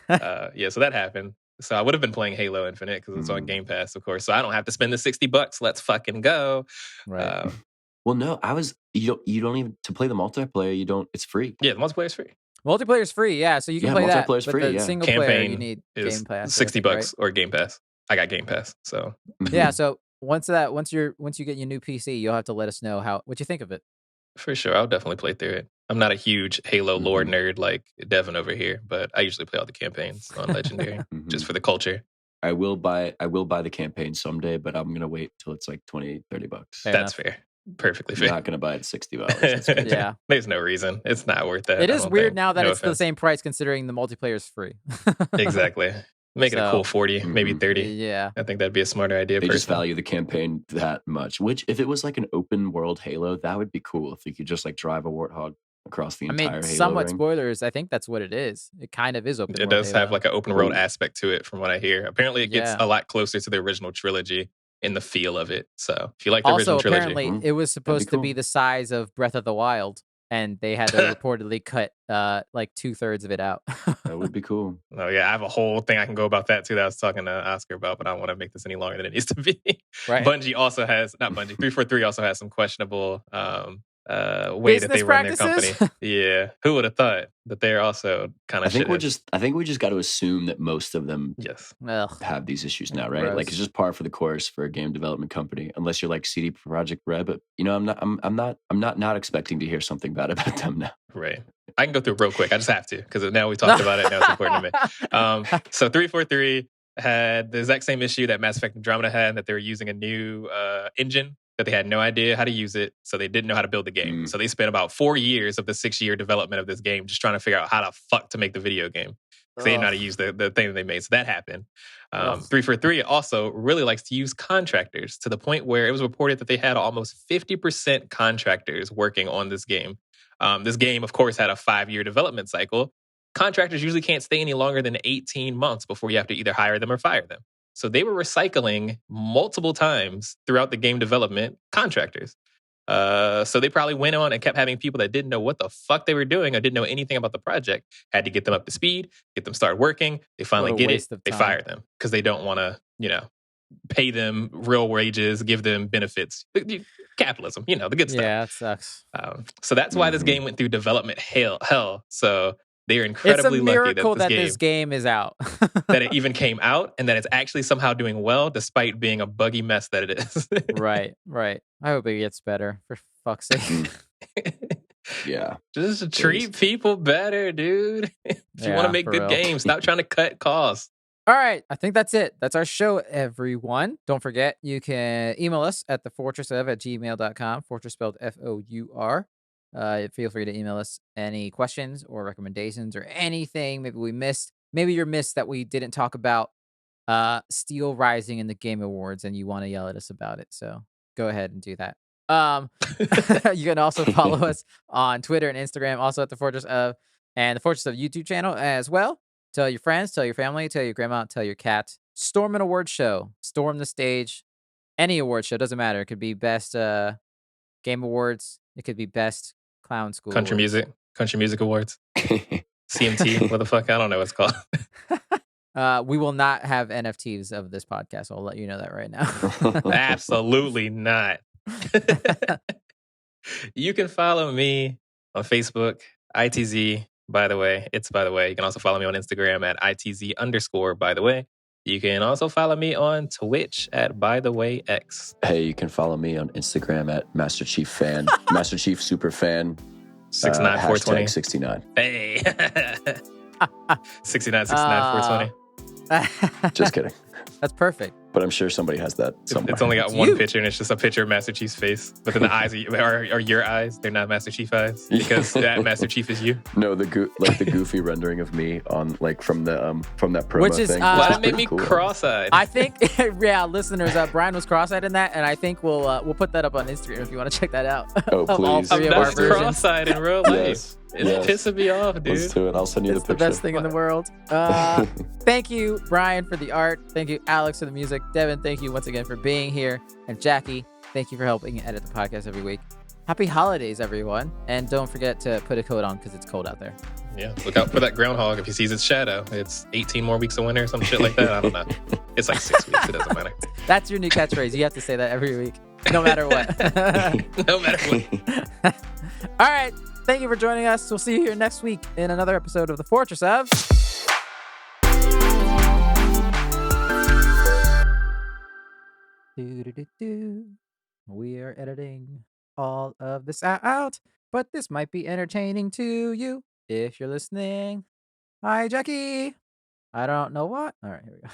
C: Yeah, so that happened. So I would have been playing Halo Infinite because it's on Game Pass, of course. So I don't have to spend the $60. Let's fucking go.
A: Right.
B: Well, no, you don't even, to play the multiplayer, you don't, it's free.
C: Yeah, the multiplayer is free.
A: Multiplayer is free, yeah. So you can play that.
B: Multiplayer's free,
A: the single player, you need Game Pass.
C: $60 right? Or Game Pass. I got Game Pass, so
A: yeah. So once you get your new PC, you'll have to let us know what you think of it.
C: For sure. I'll definitely play through it. I'm not a huge Halo lore nerd like Devin over here, but I usually play all the campaigns on Legendary just for the culture.
B: I will buy the campaign someday, but I'm gonna wait till it's like $20, $30.
C: That's fair. Perfectly fair.
B: I'm not gonna buy it $60.
A: Yeah.
C: There's no reason. It's not worth that.
A: It is weird now that
C: No
A: it's the same price considering the multiplayer is free.
C: Exactly. Make it a cool 40, maybe 30.
A: Yeah.
C: I think that'd be a smarter idea.
B: They just value the campaign that much. Which, if it was like an open world Halo, that would be cool. If you could just like drive a warthog across the entire Halo
A: somewhat
B: ring.
A: Spoilers. I think that's what it is. It kind of is open world.
C: It does
A: Halo.
C: have like an open world aspect to it from what I hear. Apparently it gets a lot closer to the original trilogy in the feel of it. So if you like the original trilogy.
A: Apparently it was supposed to be the size of Breath of the Wild. And they had to reportedly cut like 2/3 of it out.
B: That would be cool.
C: Oh yeah, I have a whole thing I can go about that too that I was talking to Oscar about, but I don't want to make this any longer than it needs to be.
A: Right.
C: Bungie also has, not Bungie, 343 also has some questionable way
A: business
C: that they
A: practices?
C: run their company. Yeah. Who would have thought that they're also kind of
B: I think we just got to assume that most of them have these issues now, right?
A: Gross.
B: Like it's just par for the course for a game development company, unless you're like CD Projekt Red. But you know, I'm not expecting to hear something bad about them now.
C: Right. I can go through real quick. I just have to because now we talked about it. Now it's important to me. So 343 had the exact same issue that Mass Effect Andromeda had, that they were using a new engine that they had no idea how to use it, so they didn't know how to build the game. So they spent about 4 years of the 6-year development of this game just trying to figure out how the fuck to make the video game. Because they didn't know how to use the thing that they made. So that happened. 343 also really likes to use contractors to the point where it was reported that they had almost 50% contractors working on this game. This game, of course, had a 5-year development cycle. Contractors usually can't stay any longer than 18 months before you have to either hire them or fire them. So they were recycling multiple times throughout the game development contractors. So they probably went on and kept having people that didn't know what the fuck they were doing or didn't know anything about the project, had to get them up to speed, get them started working. They finally get it. They fire them because they don't want to, pay them real wages, give them benefits. Capitalism, the good stuff.
A: Yeah, it sucks.
C: So that's why this game went through development hell. So they're incredibly lucky
A: that this game is out.
C: that it even came out and that it's actually somehow doing well despite being a buggy mess that it is.
A: Right. I hope it gets better, for fuck's sake.
B: Yeah.
C: Just treat people better, dude. If you want to make good games, stop trying to cut costs.
A: All right, I think that's it. That's our show, everyone. Don't forget, you can email us at thefortressof@gmail.com. Fortress spelled F-O-U-R. Feel free to email us any questions or recommendations or anything maybe we missed. Maybe you're missed that we didn't talk about Steel Rising in the Game Awards and you want to yell at us about it. So go ahead and do that. You can also follow us on Twitter and Instagram, also at the Fortress of, and the Fortress of YouTube channel as well. Tell your friends, tell your family, tell your grandma, tell your cat. Storm an award show. Storm the stage. Any award show, doesn't matter. It could be best game awards. It could be best clown school.
C: Country music awards. CMT, what the fuck? I don't know what it's called.
A: We will not have NFTs of this podcast. I'll let you know that right now.
C: Absolutely not. You can follow me on Facebook, ITZ. By the way, you can also follow me on Instagram at ITZ_by the way. You can also follow me on Twitch at ByTheWayX.
B: Hey, you can follow me on Instagram at Master Chief Fan, Master Chief Super Fan,
C: 69420
B: 69.
C: Hey, 6969420.
B: Just kidding.
A: That's perfect.
B: But I'm sure somebody has that somewhere.
C: It's only got one picture, and it's just a picture of Master Chief's face. But then the eyes are your eyes. They're not Master Chief eyes because that Master Chief is you.
B: No, the goofy rendering of me on from that promo
A: which is,
B: thing.
C: Well, that made me cross-eyed.
A: I think, listeners, Brian was cross-eyed in that, and I think we'll put that up on Instagram if you want to check that out.
B: Oh, please.
C: I'm not cross-eyed in real life.
B: Yes.
C: It's pissing me off, dude.
B: Let's do it. I'll send you the picture.
A: It's the best thing in the world. Thank you, Brian, for the art. Thank you, Alex, for the music. Devin, thank you once again for being here. And Jackie, thank you for helping edit the podcast every week. Happy holidays, everyone. And don't forget to put a coat on because it's cold out there.
C: Yeah, look out for that groundhog if he sees its shadow. It's 18 more weeks of winter or some shit like that. I don't know. It's like 6 weeks. It doesn't matter.
A: That's your new catchphrase. You have to say that every week, no matter what.
C: No matter what.
A: All right. Thank you for joining us. We'll see you here next week in another episode of The Fortress of... We are editing. all of this out, but this might be entertaining to you if you're listening. Hi, Jackie. I don't know what. All right, here we go.